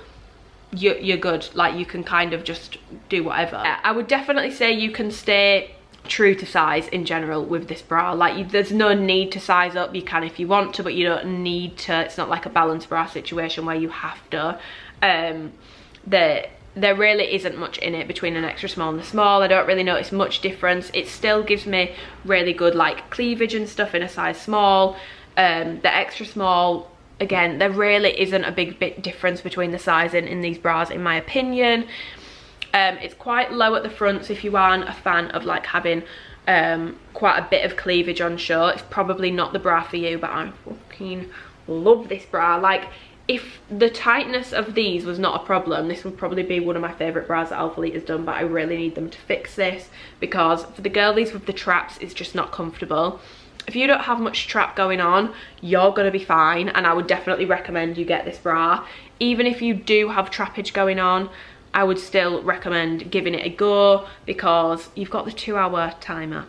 you're good. Like you can kind of just do whatever. I would definitely say you can stay true to size in general with this bra. Like there's no need to size up. You can if you want to, but you don't need to. It's not like a balance bra situation where you have to. There really isn't much in it between an extra small and the small. I don't really notice much difference. It still gives me really good like cleavage and stuff in a size small. The extra small, again, there really isn't a big bit difference between the sizing in these bras in my opinion. It's quite low at the front, so if you aren't a fan of like having quite a bit of cleavage on show, it's probably not the bra for you, but I fucking love this bra. Like if the tightness of these was not a problem, this would probably be one of my favourite bras that Alphalete has done, but I really need them to fix this, because for the girlies with the traps, it's just not comfortable. If you don't have much trap going on, you're going to be fine, and I would definitely recommend you get this bra. Even if you do have trappage going on, I would still recommend giving it a go, because you've got the 2-hour timer.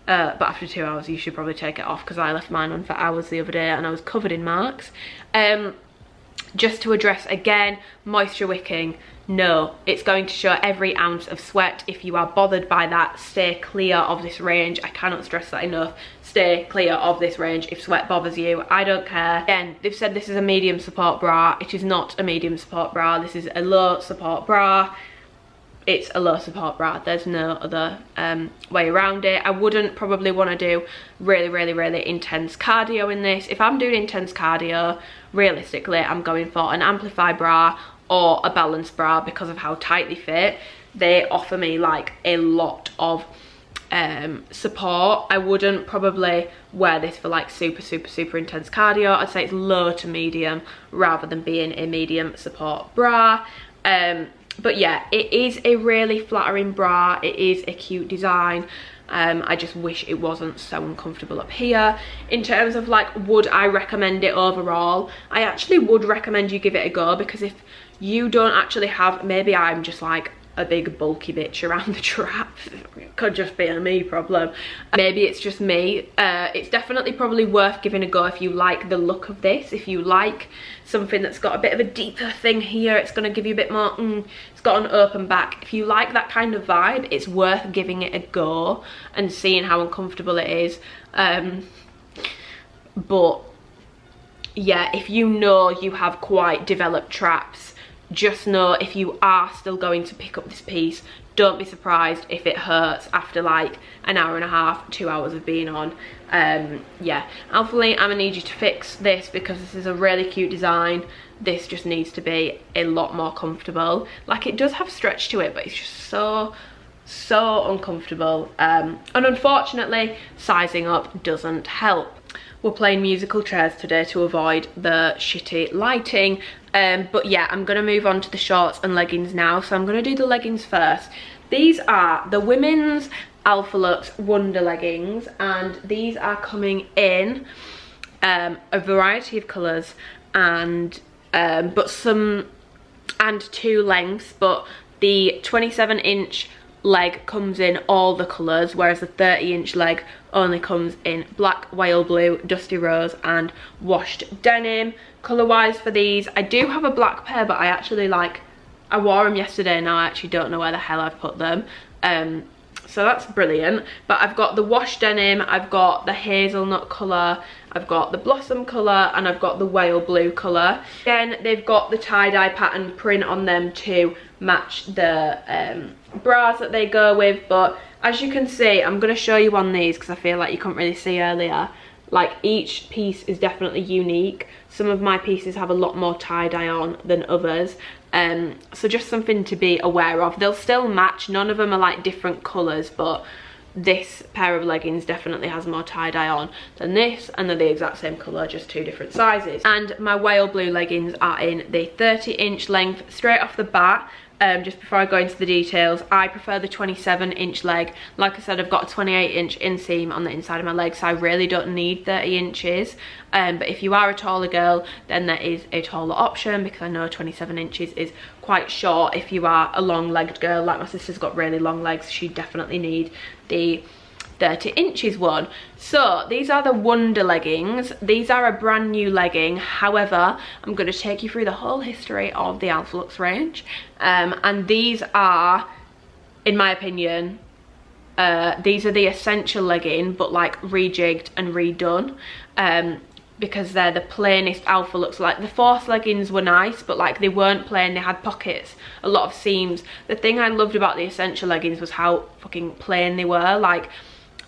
But after 2 hours you should probably take it off, because I left mine on for hours the other day and I was covered in marks. Just to address again, moisture wicking, no, it's going to show every ounce of sweat. If you are bothered by that, stay clear of this range. I cannot stress that enough. Stay clear of this range if sweat bothers you. I don't care. Again, they've said this is a medium support bra. It is not a medium support bra. This is a low support bra. It's a low support bra. There's no other way around it. I wouldn't probably want to do really intense cardio in this. If I'm doing intense cardio, realistically I'm going for an Amplify bra or a balance bra, because of how tight they fit. They offer me like a lot of support. I wouldn't probably wear this for like super intense cardio. I'd say it's low to medium rather than being a medium support bra. But yeah, it is a really flattering bra. It is a cute design. I just wish it wasn't so uncomfortable up here. In terms of like, would I recommend it overall? I actually would recommend you give it a go, because if you don't actually have, maybe I'm just like a big bulky bitch around the traps, it could just be a me problem, maybe it's just me. It's definitely probably worth giving a go if you like the look of this, if you like something that's got a bit of a deeper thing here, it's going to give you a bit more, it's got an open back. If you like that kind of vibe, it's worth giving it a go and seeing how uncomfortable it is. But yeah, if you know you have quite developed traps, just know if you are still going to pick up this piece, don't be surprised if it hurts after like an hour and a half, 2 hours of being on. Yeah, Alphalete, I'm gonna need you to fix this, because this is a really cute design. This just needs to be a lot more comfortable. Like, it does have stretch to it, but it's just so uncomfortable. And unfortunately, sizing up doesn't help. We're playing musical chairs today to avoid the shitty lighting. But yeah, I'm going to move on to the shorts and leggings now. So I'm going to do the leggings first. These are the women's Alphalux Wonder leggings, and these are coming in a variety of colours and two lengths, but the 27-inch leg comes in all the colours, whereas the 30-inch leg only comes in black, whale blue, dusty rose and washed denim. Colour wise for these, I do have a black pair, but I actually I wore them yesterday and now I actually don't know where the hell I've put them. So that's brilliant. But I've got the washed denim, I've got the hazelnut colour, I've got the blossom colour, and I've got the whale blue colour. Again, they've got the tie-dye pattern print on them to match the bras that they go with. But as you can see, I'm going to show you on these because I feel like you couldn't really see earlier. Like, each piece is definitely unique. Some of my pieces have a lot more tie-dye on than others. So just something to be aware of. They'll still match, none of them are like different colours, but this pair of leggings definitely has more tie-dye on than this, and they're the exact same colour, just two different sizes. And my whale blue leggings are in the 30-inch length. Straight off the bat, just before I go into the details, I prefer the 27-inch leg. Like I said, I've got a 28-inch inseam on the inside of my leg, so I really don't need 30 inches. But if you are a taller girl, then there is a taller option, because I know 27 inches is quite short if you are a long-legged girl. Like my sister's got really long legs, she definitely need the 30 inches one. So these are the Wonder leggings. These are a brand new legging. However, I'm going to take you through the whole history of the Alphalux range, and these are, in my opinion, these are the essential legging, but like rejigged and redone, because they're the plainest Alphalux. Like, the Force leggings were nice, but like they weren't plain, they had pockets, a lot of seams. The thing I loved about the essential leggings was how fucking plain they were. Like,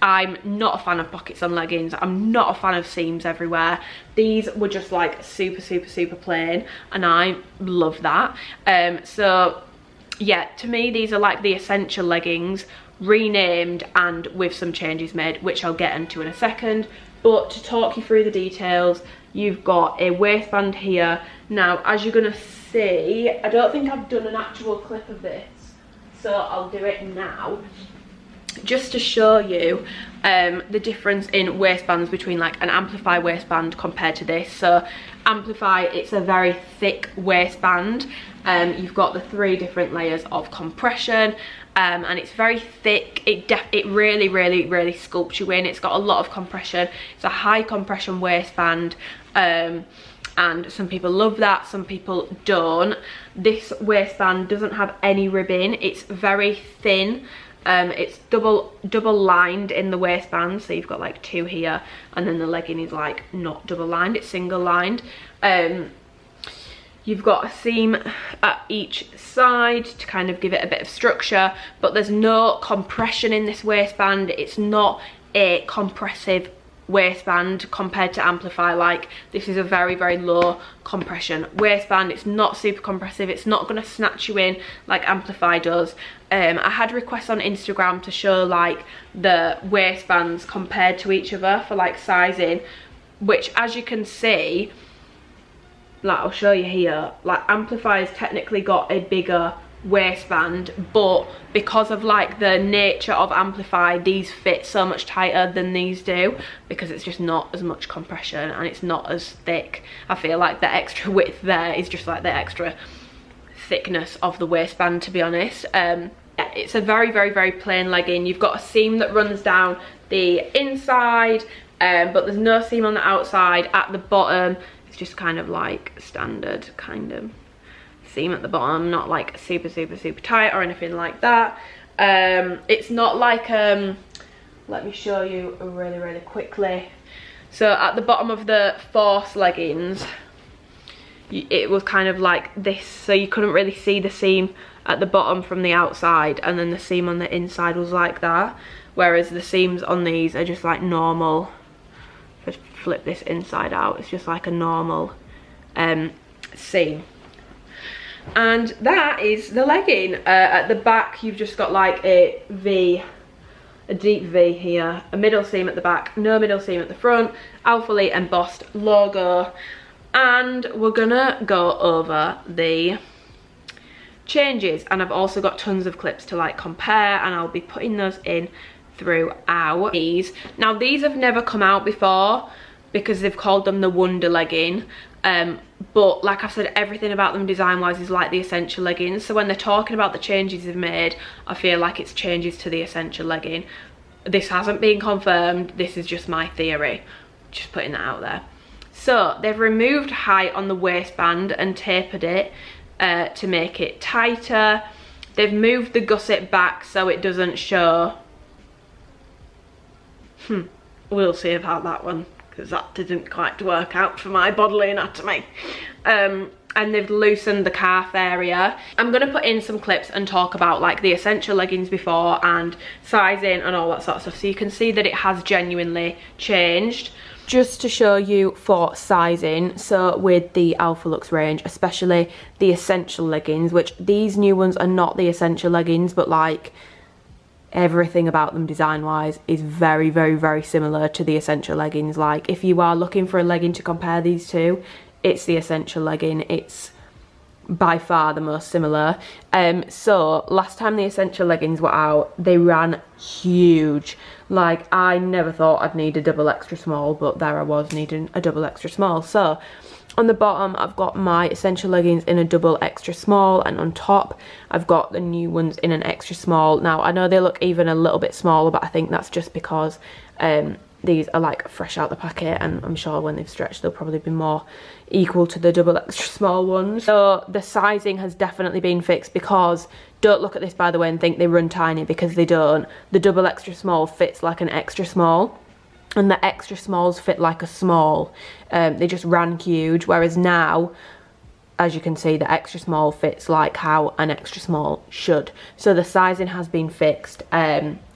I'm not a fan of pockets on leggings, I'm not a fan of seams everywhere. These were just like super plain, and I love that. So yeah, to me these are like the essential leggings renamed and with some changes made, which I'll get into in a second. But to talk you through the details, you've got a waistband here. Now, as you're gonna see, I don't think I've done an actual clip of this, so I'll do it now, just to show you the difference in waistbands between like an Amplify waistband compared to this. So Amplify, it's a very thick waistband. You've got the 3 different layers of compression, and it's very thick. It really sculpts you in. It's got a lot of compression. It's a high compression waistband, and some people love that, some people don't. This waistband doesn't have any ribbing. It's very thin. It's double lined in the waistband, so you've got like 2 here, and then the legging is like not double lined, it's single lined. You've got a seam at each side to kind of give it a bit of structure, but there's no compression in this waistband. It's not a compressive waistband compared to Amplify. Like, this is a very low compression waistband. It's not super compressive, it's not going to snatch you in like Amplify does. I had requests on Instagram to show like the waistbands compared to each other for like sizing, which, as you can see, like I'll show you here, like Amplify's technically got a bigger waistband, but because of like the nature of Amplify, these fit so much tighter than these do, because it's just not as much compression and it's not as thick. I feel like the extra width there is just like the extra thickness of the waistband, to be honest. It's a very, very, very plain legging. You've got a seam that runs down the inside, but there's no seam on the outside. At the bottom, it's just kind of like standard kind of seam at the bottom, not like super, super, super tight or anything like that. It's not like, let me show you really, really quickly. So at the bottom of the Force leggings, it was kind of like this, so you couldn't really see the seam at the bottom from the outside, and then the seam on the inside was like that, whereas the seams on these are just like normal. Just flip this inside out, it's just like a normal seam. And that is the legging. At the back you've just got like a V, a deep V here, a middle seam at the back, no middle seam at the front, Alphalete embossed logo. And we're gonna go over the changes, and I've also got tons of clips to like compare, and I'll be putting those in throughout these. Now these have never come out before because they've called them the Wonder legging, but like I said, everything about them design wise is like the Essential leggings, so when they're talking about the changes they've made, I feel like it's changes to the Essential legging. This hasn't been confirmed, this is just my theory, just putting that out there. So they've removed height on the waistband and tapered it to make it tighter. They've moved the gusset back so it doesn't show. We'll see about that one, because that didn't quite work out for my bodily anatomy. And they've loosened the calf area. I'm gonna put in some clips and talk about like the Essential leggings before and sizing and all that sort of stuff, so you can see that it has genuinely changed. Just to show you for sizing, so with the Alphalux range, especially the Essential leggings, which these new ones are not the Essential leggings, but like everything about them design wise is very, very, very similar to the Essential leggings. Like if you are looking for a legging to compare these to, it's the Essential legging. It's by far the most similar. So last time the Essential leggings were out, they ran huge. Like I never thought I'd need a double extra small, but there I was needing a double extra small. So on the bottom I've got my Essential leggings in a double extra small, and on top I've got the new ones in an extra small. Now I know they look even a little bit smaller, but I think that's just because these are like fresh out the packet, and I'm sure when they've stretched they'll probably be more equal to the double extra small ones. So the sizing has definitely been fixed, because don't look at this by the way and think they run tiny, because they don't. The double extra small fits like an extra small, and the extra smalls fit like a small. They just ran huge, whereas now, as you can see, the extra small fits like how an extra small should. So the sizing has been fixed.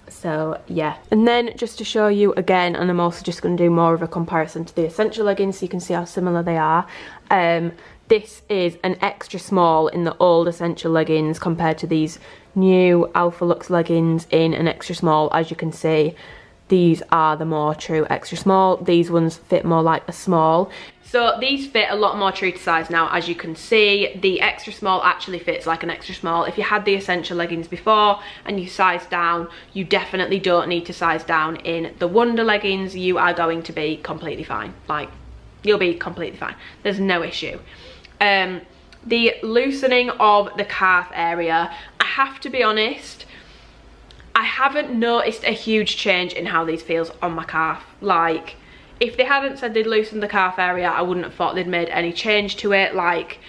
So yeah, and then just to show you again, and I'm also just going to do more of a comparison to the Essential leggings so you can see how similar they are. This is an extra small in the old Essential leggings compared to these new Alphalux leggings in an extra small. As you can see, these are the more true extra small. These ones fit more like a small. So these fit a lot more true to size now. As you can see, the extra small actually fits like an extra small. If you had the Essential leggings before and you sized down, you definitely don't need to size down in the Wonder leggings. You are going to be completely fine. Like, you'll be completely fine. There's no issue. The loosening of the calf area, I have to be honest, I haven't noticed a huge change in how these feels on my calf. Like, if they hadn't said they'd loosened the calf area, I wouldn't have thought they'd made any change to it. Like,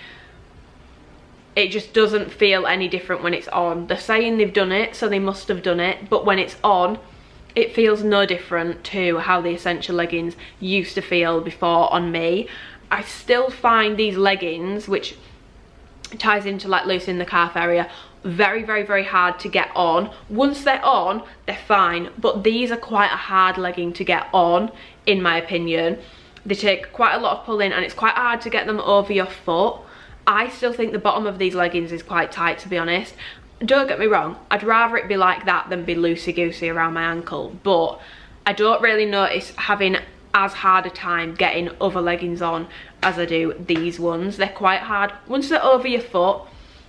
it just doesn't feel any different when it's on. They're saying they've done it, so they must have done it, but when it's on, it feels no different to how the Essential leggings used to feel before on me. I still find these leggings, which ties into like loosening the calf area, very, very, very hard to get on. Once they're on, they're fine, but these are quite a hard legging to get on, in my opinion. They take quite a lot of pulling, and it's quite hard to get them over your foot. I still think the bottom of these leggings is quite tight, to be honest. Don't get me wrong, I'd rather it be like that than be loosey-goosey around my ankle, but I don't really notice having as hard a time getting other leggings on as I do these ones. They're quite hard. Once they're over your foot,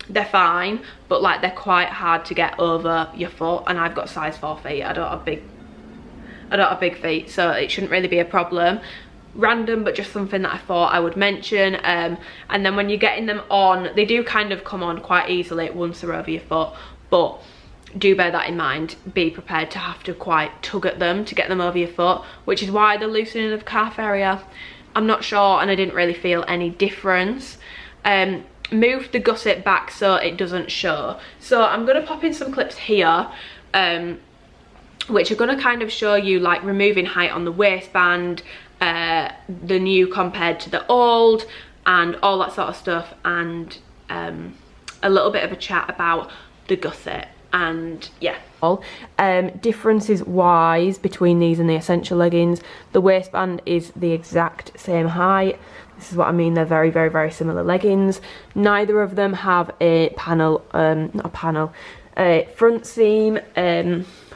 they're fine, but like they're quite hard to get over your foot, and I've got size 4 feet. I don't have big feet, so it shouldn't really be a problem. Random, but just something that I thought I would mention. And then when you're getting them on, they do kind of come on quite easily once they're over your foot, but do bear that in mind. Be prepared to have to quite tug at them to get them over your foot, which is why the loosening of the calf area, I'm not sure, and I didn't really feel any difference. Moved the gusset back so it doesn't show, so I'm going to pop in some clips here, which are going to kind of show you like removing height on the waistband, the new compared to the old, and all that sort of stuff, and a little bit of a chat about the gusset. And yeah, differences wise between these and the essential leggings, the waistband is the exact same height. This is what I mean, they're very, very, very similar leggings. Neither of them have a panel, front seam.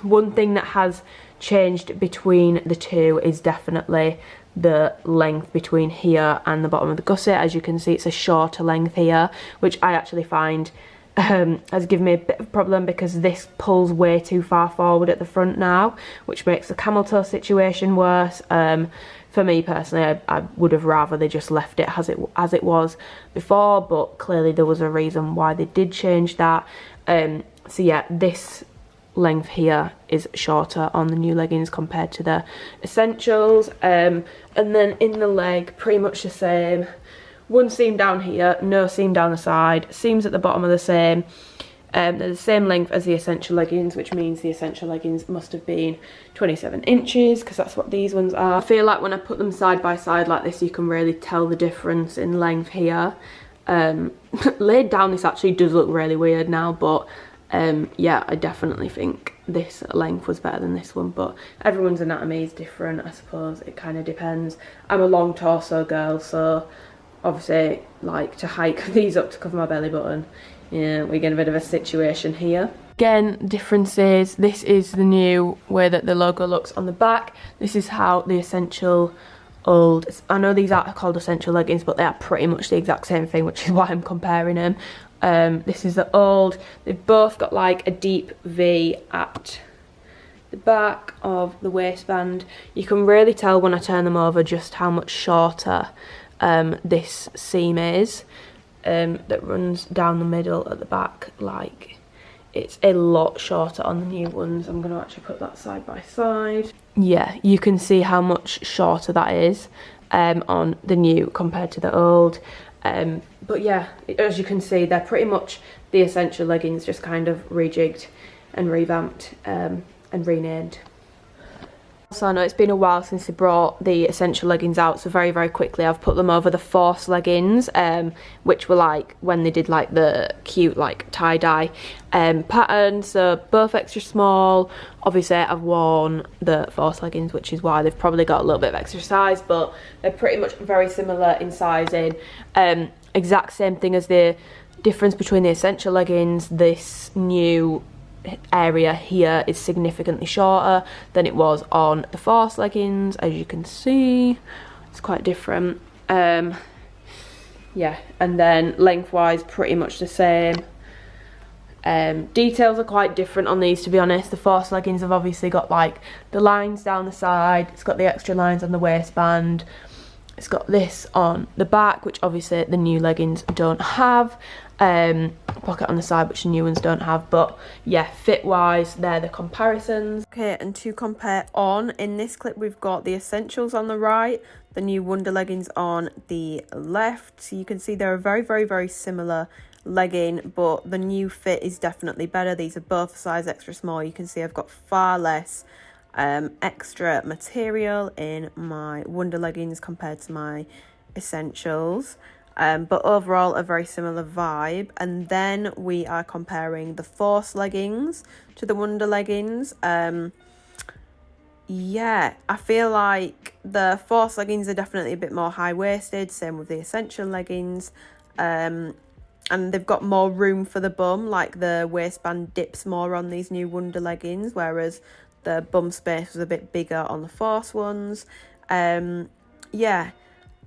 One thing that has changed between the two is definitely the length between here and the bottom of the gusset. As you can see, it's a shorter length here, which I actually find has given me a bit of a problem, because this pulls way too far forward at the front now, which makes the camel toe situation worse. For me personally, I would have rather they just left it as it was before, but clearly there was a reason why they did change that. So yeah, this length here is shorter on the new leggings compared to the essentials. And then in the leg, pretty much the same. One seam down here, no seam down the side. Seams at the bottom are the same. They're the same length as the essential leggings, which means the essential leggings must have been 27 inches, because that's what these ones are. I feel like when I put them side by side like this, you can really tell the difference in length here. Laid down, this actually does look really weird now, but yeah, I definitely think this length was better than this one, but everyone's anatomy is different, I suppose. It kind of depends. I'm a long torso girl, so obviously like to hike these up to cover my belly button. Yeah, we get a bit of a situation here. Again, differences. This is the new way that the logo looks on the back. This is how the essential old, I know these are called essential leggings, but they are pretty much the exact same thing, which is why I'm comparing them. This is the old. They've both got like a deep V at the back of the waistband. You can really tell when I turn them over just how much shorter this seam is, that runs down the middle at the back. Like, it's a lot shorter on the new ones. I'm going to actually put that side by side. Yeah, you can see how much shorter that is on the new compared to the old. But yeah, as you can see, they're pretty much the essential leggings, just kind of rejigged and revamped and renamed. So I know it's been a while since they brought the essential leggings out, so very, very quickly I've put them over the Force leggings, which were like when they did like the cute like tie-dye pattern. So both extra small. Obviously I've worn the Force leggings, which is why they've probably got a little bit of extra size, but they're pretty much very similar in sizing. Exact same thing as the difference between the essential leggings. This new area here is significantly shorter than it was on the Force leggings. As you can see, it's quite different. Yeah, and then lengthwise pretty much the same. Details are quite different on these, to be honest. The Force leggings have obviously got like the lines down the side, it's got the extra lines on the waistband, it's got this on the back, which obviously the new leggings don't have. Pocket on the side, which the new ones don't have. But yeah, fit wise, they're the comparisons. Okay, and to compare on, in this clip we've got the essentials on the right, the new Wonder leggings on the left. So you can see they're a very, very, very similar legging, but the new fit is definitely better. These are both a size extra small. You can see I've got far less extra material in my Wonder leggings compared to my essentials. But overall a very similar vibe. And then we are comparing the Force leggings to the Wonder leggings. Yeah, I feel like the Force leggings are definitely a bit more high-waisted, same with the essential leggings. And they've got more room for the bum, like the waistband dips more on these new Wonder leggings, whereas the bum space was a bit bigger on the Force ones. Yeah,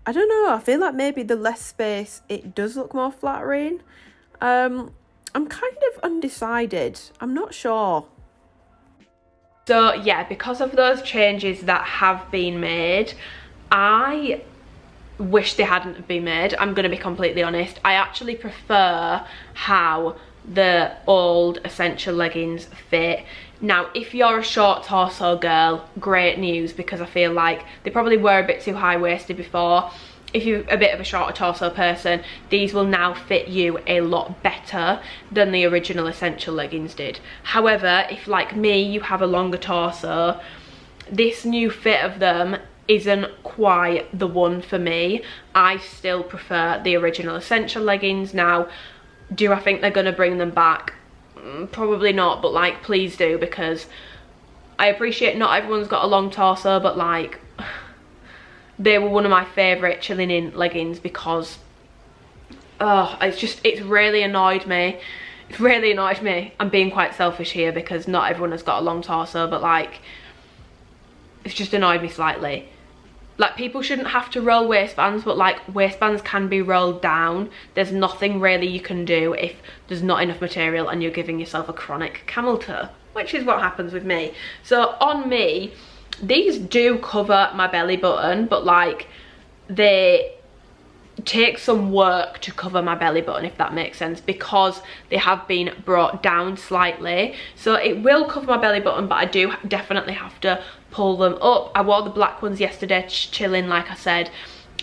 I don't know, I feel like maybe the less space, it does look more flattering. I'm kind of undecided. I'm not sure. So yeah, because of those changes that have been made, I wish they hadn't been made. I'm gonna be completely honest. I actually prefer how the old essential leggings fit. Now, if you're a short torso girl, great news, because I feel like they probably were a bit too high-waisted before. If you're a bit of a shorter torso person, these will now fit you a lot better than the original essential leggings did. However, if like me, you have a longer torso, this new fit of them isn't quite the one for me. I still prefer the original essential leggings. Now, do I think they're gonna bring them back? Probably not, but like, please do, because I appreciate not everyone's got a long torso, but like, they were one of my favourite chilling in leggings because, oh, it's really annoyed me. It's really annoyed me. I'm being quite selfish here because not everyone has got a long torso, but like, it's just annoyed me slightly. Like, people shouldn't have to roll waistbands, but like, waistbands can be rolled down. There's nothing really you can do if there's not enough material and you're giving yourself a chronic camel toe, which is what happens with me. So on me, these do cover my belly button, but like, they take some work to cover my belly button, if that makes sense, because they have been brought down slightly. So it will cover my belly button, but I do definitely have to pull them up. I wore the black ones yesterday chilling, like I said,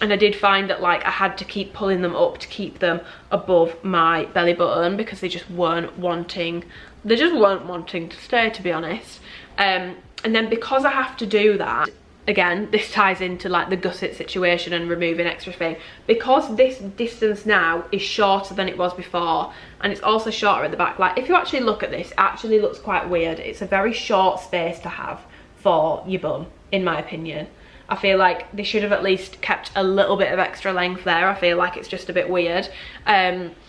and I did find that like I had to keep pulling them up to keep them above my belly button because they just weren't wanting to stay, to be honest. And then because I have to do that, again, this ties into like the gusset situation and removing extra thing, because this distance now is shorter than it was before, and it's also shorter at the back. Like, if you actually look at this, it actually looks quite weird. It's a very short space to have for your bum, in my opinion. I feel like they should have at least kept a little bit of extra length there. I feel like it's just a bit weird.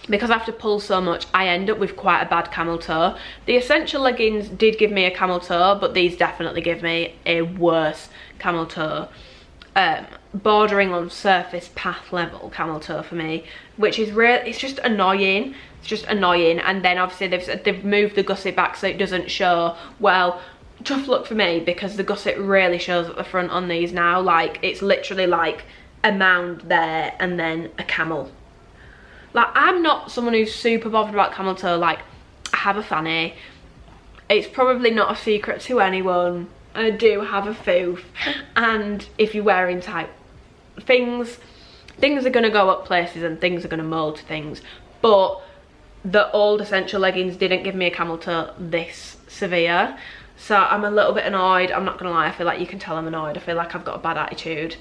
Because I have to pull so much, I end up with quite a bad camel toe. The essential leggings did give me a camel toe, but these definitely give me a worse camel toe. Bordering on surface path level camel toe for me, which is it's just annoying. It's just annoying. And then obviously they've moved the gusset back so it doesn't show. Well, tough luck for me, because the gusset really shows at the front on these now. Like, it's literally like a mound there and then a camel. Like, I'm not someone who's super bothered about camel toe. Like, I have a fanny. It's probably not a secret to anyone. I do have a foof, and if you're wearing tight things are gonna go up places and things are gonna mold to things. But the old essential leggings didn't give me a camel toe this severe, so I'm a little bit annoyed. I'm not gonna lie, I feel like you can tell I'm annoyed. I feel like I've got a bad attitude.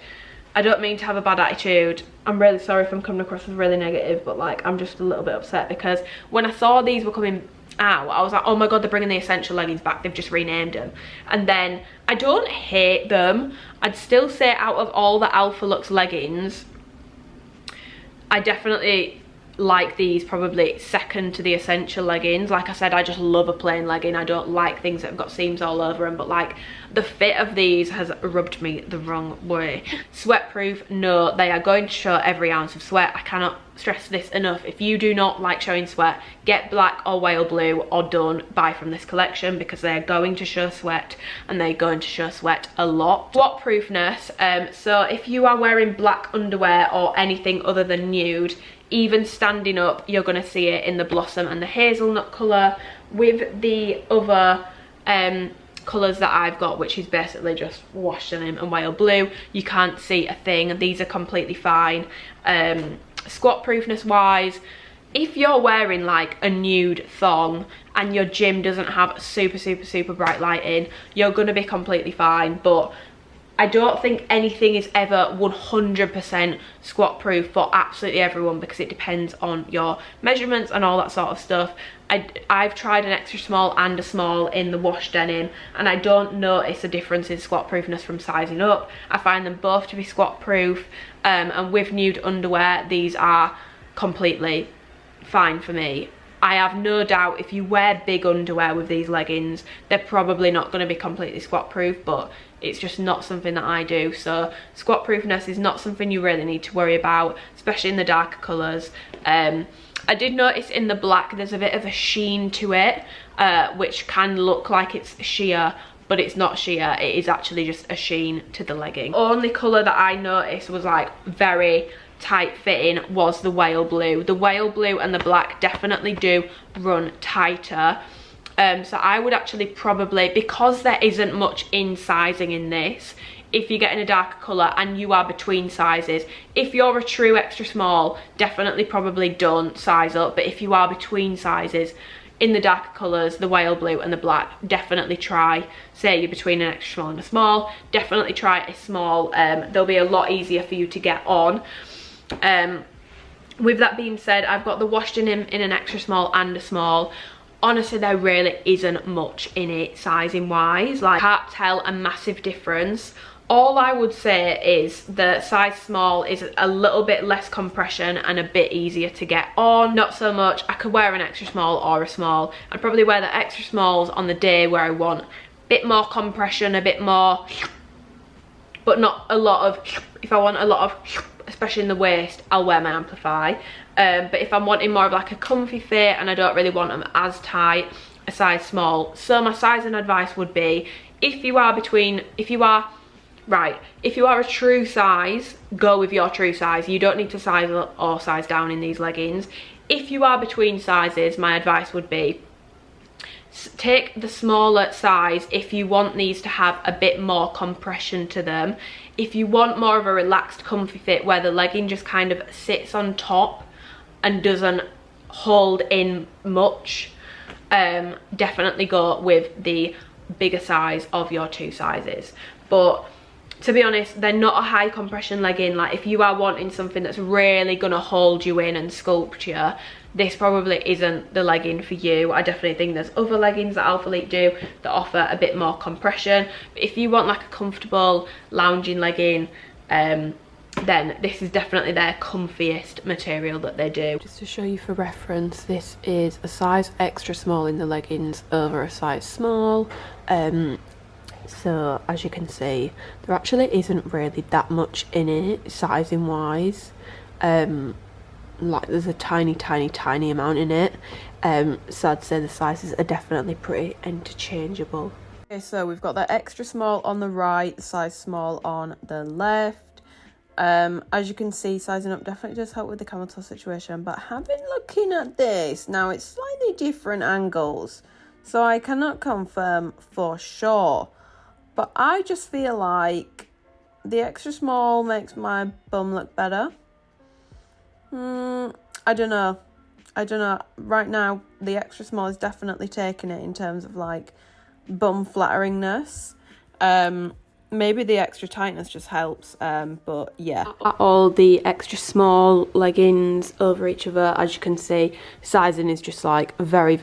I don't mean to have a bad attitude. I'm really sorry if I'm coming across as really negative, but like, I'm just a little bit upset because when I saw these were coming out, I was like, oh my god, they're bringing the essential leggings back, they've just renamed them. And then I don't hate them. I'd still say out of all the Alphalux leggings, I definitely like these probably second to the essential leggings. Like I said, I just love a plain legging. I don't like things that have got seams all over them, but like, the fit of these has rubbed me the wrong way. Sweat-proof, no, they are going to show every ounce of sweat. I cannot stress this enough. If you do not like showing sweat, get black or whale blue, or don't buy from this collection, because they are going to show sweat, and they're going to show sweat a lot. Swat-proofness, so if you are wearing black underwear or anything other than nude, even standing up, you're going to see it in the blossom and the hazelnut colour. With the other colours that I've got, which is basically just wash denim and whale blue, you can't see a thing. These are completely fine. Squat proofness wise, if you're wearing like a nude thong and your gym doesn't have super bright lighting, you're going to be completely fine. But I don't think anything is ever 100% squat proof for absolutely everyone, because it depends on your measurements and all that sort of stuff. I've tried an extra small and a small in the wash denim, and I don't notice a difference in squat proofness from sizing up. I find them both to be squat proof, and with nude underwear, these are completely fine for me. I have no doubt if you wear big underwear with these leggings, they're probably not going to be completely squat proof, but it's just not something that I do. So squat proofness is not something you really need to worry about, especially in the darker colours. I did notice in the black there's a bit of a sheen to it, which can look like it's sheer, but it's not sheer, it is actually just a sheen to the legging. Only colour that I noticed was like very tight fitting was the whale blue. The whale blue and the black definitely do run tighter. So I would actually probably, because there isn't much in sizing in this, if you're getting a darker colour and you are between sizes, if you're a true extra small, definitely probably don't size up. But if you are between sizes in the darker colours, the whale blue and the black, definitely try, say you're between an extra small and a small, definitely try a small. They'll be a lot easier for you to get on. With that being said, I've got the washed in an extra small and a small. Honestly, there really isn't much in it sizing wise. Like, I can't tell a massive difference. All I would say is the size small is a little bit less compression and a bit easier to get on. Not so much. I could wear an extra small or a small. I'd probably wear the extra smalls on the day where I want a bit more compression, a bit more, but not a lot of, if I want a lot of, especially in the waist, I'll wear my Amplify. But if I'm wanting more of like a comfy fit and I don't really want them as tight, a size small. So my sizing advice would be, if you are a true size, go with your true size. You don't need to size up or size down in these leggings. If you are between sizes, my advice would be, take the smaller size if you want these to have a bit more compression to them. If you want more of a relaxed comfy fit where the legging just kind of sits on top and doesn't hold in much, definitely go with the bigger size of your two sizes. But to be honest, they're not a high compression legging. Like, if you are wanting something that's really gonna hold you in and sculpt you, this probably isn't the legging for you. I definitely think there's other leggings that Alphalete do that offer a bit more compression. But if you want like a comfortable lounging legging, then this is definitely their comfiest material that they do. Just to show you for reference, this is a size extra small in the leggings over a size small. So as you can see, there actually isn't really that much in it sizing wise. Like, there's a tiny amount in it. So I'd say the sizes are definitely pretty interchangeable. Okay, so we've got the extra small on the right, the size small on the left. As you can see, sizing up definitely does help with the camel toe situation, but have been looking at this now, it's slightly different angles, so I cannot confirm for sure, but I just feel like the extra small makes my bum look better. I don't know. Right now, the extra small is definitely taking it in terms of like bum flatteringness. Maybe the extra tightness just helps, but yeah. All the extra small leggings over each other, as you can see, sizing is just like very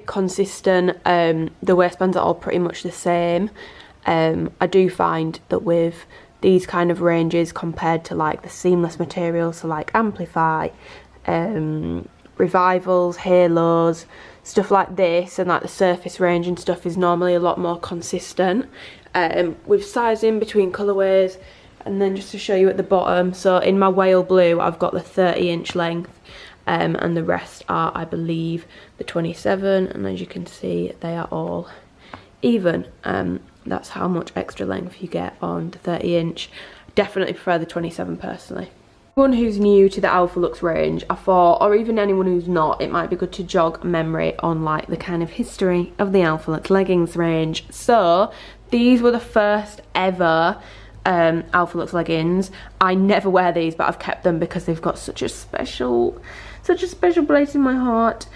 consistent. The waistbands are all pretty much the same. I do find that with these kind of ranges compared to like the seamless materials, so like Amplify, Revivals, Halos, stuff like this, and like the surface range and stuff is normally a lot more consistent with sizing between colourways. And then just to show you at the bottom, so in my whale blue I've got the 30-inch length, and the rest are, I believe, the 27, and as you can see they are all even. That's how much extra length you get on the 30-inch. Definitely prefer the 27 personally. Anyone who's new to the Alphalux range, I thought, or even anyone who's not, it might be good to jog memory on like the kind of history of the Alphalux leggings range. So these were the first ever Alphalux leggings. I never wear these, but I've kept them because they've got such a special place in my heart,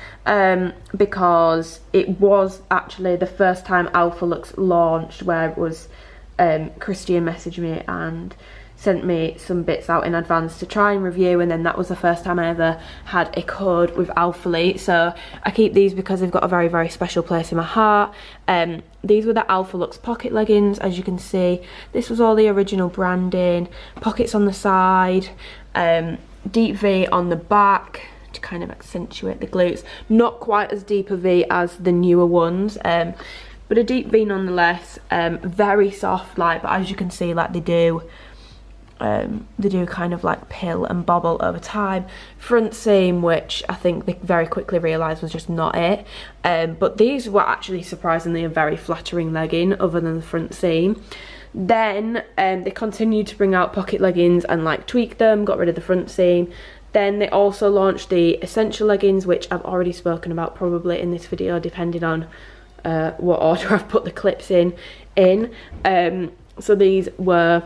because it was actually the first time Alphalux launched, where it was Christian messaged me and sent me some bits out in advance to try and review, and then that was the first time I ever had a code with Alphalete. So I keep these because they've got a very special place in my heart. These were the Alphalux pocket leggings. As you can see, this was all the original branding, pockets on the side, deep V on the back to kind of accentuate the glutes. Not quite as deep a V as the newer ones, but a deep V nonetheless. Very soft, like, but as you can see, like, they do They do kind of like pill and bobble over time. Front seam, which I think they very quickly realised was just not it. But these were actually surprisingly a very flattering legging other than the front seam. Then they continued to bring out pocket leggings and like tweak them, got rid of the front seam. Then they also launched the essential leggings, which I've already spoken about probably in this video, depending on what order I've put the clips in. So these were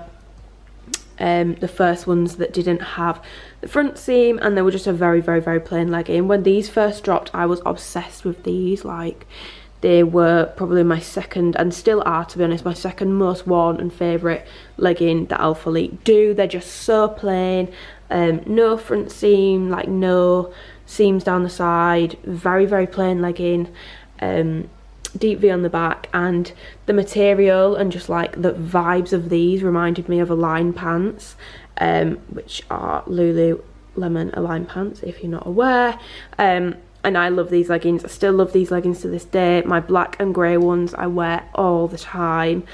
the first ones that didn't have the front seam, and they were just a very, very, very plain legging. When these first dropped, I was obsessed with these. Like, they were probably my second, and still are to be honest, my second most worn and favourite legging that Alphalete do. They're just so plain, no front seam, like no seams down the side, very, very plain legging, deep V on the back, and the material and just like the vibes of these reminded me of Align pants, which are Lululemon Align pants if you're not aware. And I love these leggings. I still love these leggings to this day. My black and grey ones I wear all the time.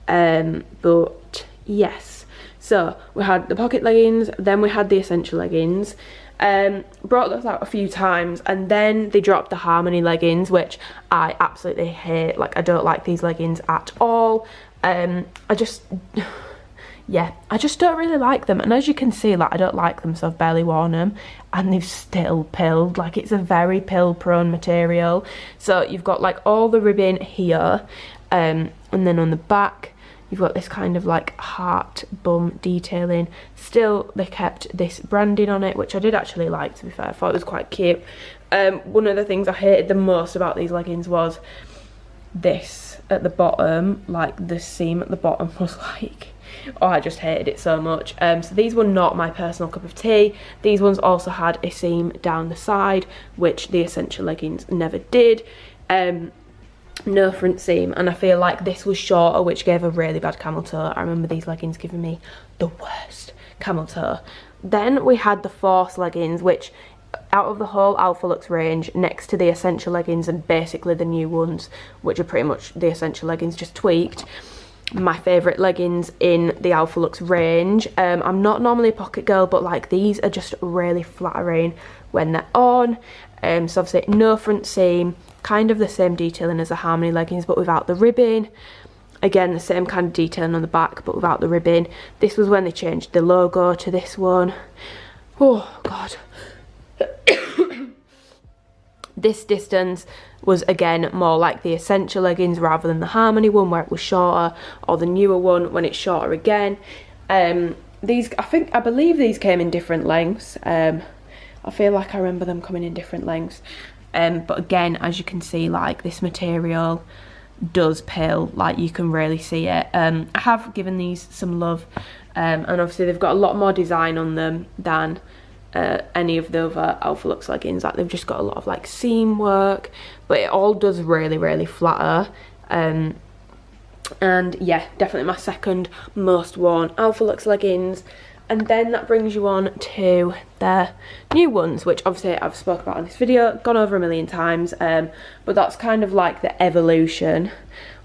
But yes, so we had the pocket leggings, then we had the essential leggings. Brought those out a few times, and then they dropped the Harmony leggings, which I absolutely hate. Like, I don't like these leggings at all. I just don't really like them, and as you can see, like, I don't like them, so I've barely worn them, and they've still pilled. Like, it's a very pill prone material. So you've got like all the ribbing here, and then on the back you've got this kind of like heart bum detailing. Still, they kept this branding on it, which I did actually like, to be fair. I thought it was quite cute. One of the things I hated the most about these leggings was this at the bottom. Like, the seam at the bottom was like, oh, I just hated it so much. So these were not my personal cup of tea. These ones also had a seam down the side, which the essential leggings never did. No front seam, and I feel like this was shorter, which gave a really bad camel toe. I remember these leggings giving me the worst camel toe. Then we had the Force leggings, which out of the whole Alphalux range, next to the essential leggings and basically the new ones, which are pretty much the essential leggings just tweaked, my favourite leggings in the Alphalux range. I'm not normally a pocket girl, but like, these are just really flattering when they're on. So obviously no front seam, kind of the same detailing as the Harmony leggings but without the ribbing. Again, the same kind of detailing on the back but without the ribbing. This was when they changed the logo to this one. Oh god. This distance was again more like the essential leggings rather than the Harmony one where it was shorter, or the newer one when it's shorter again. These, I believe these came in different lengths. I feel like I remember them coming in different lengths. But again, as you can see, like, this material does pill, like, you can really see it. I have given these some love, and obviously they've got a lot more design on them than any of the other Alphalux leggings. Like, they've just got a lot of like seam work, but it all does really, really flatter. And yeah, definitely my second most worn Alphalux leggings. And then that brings you on to the new ones, which obviously I've spoken about in this video, gone over a million times, but that's kind of like the evolution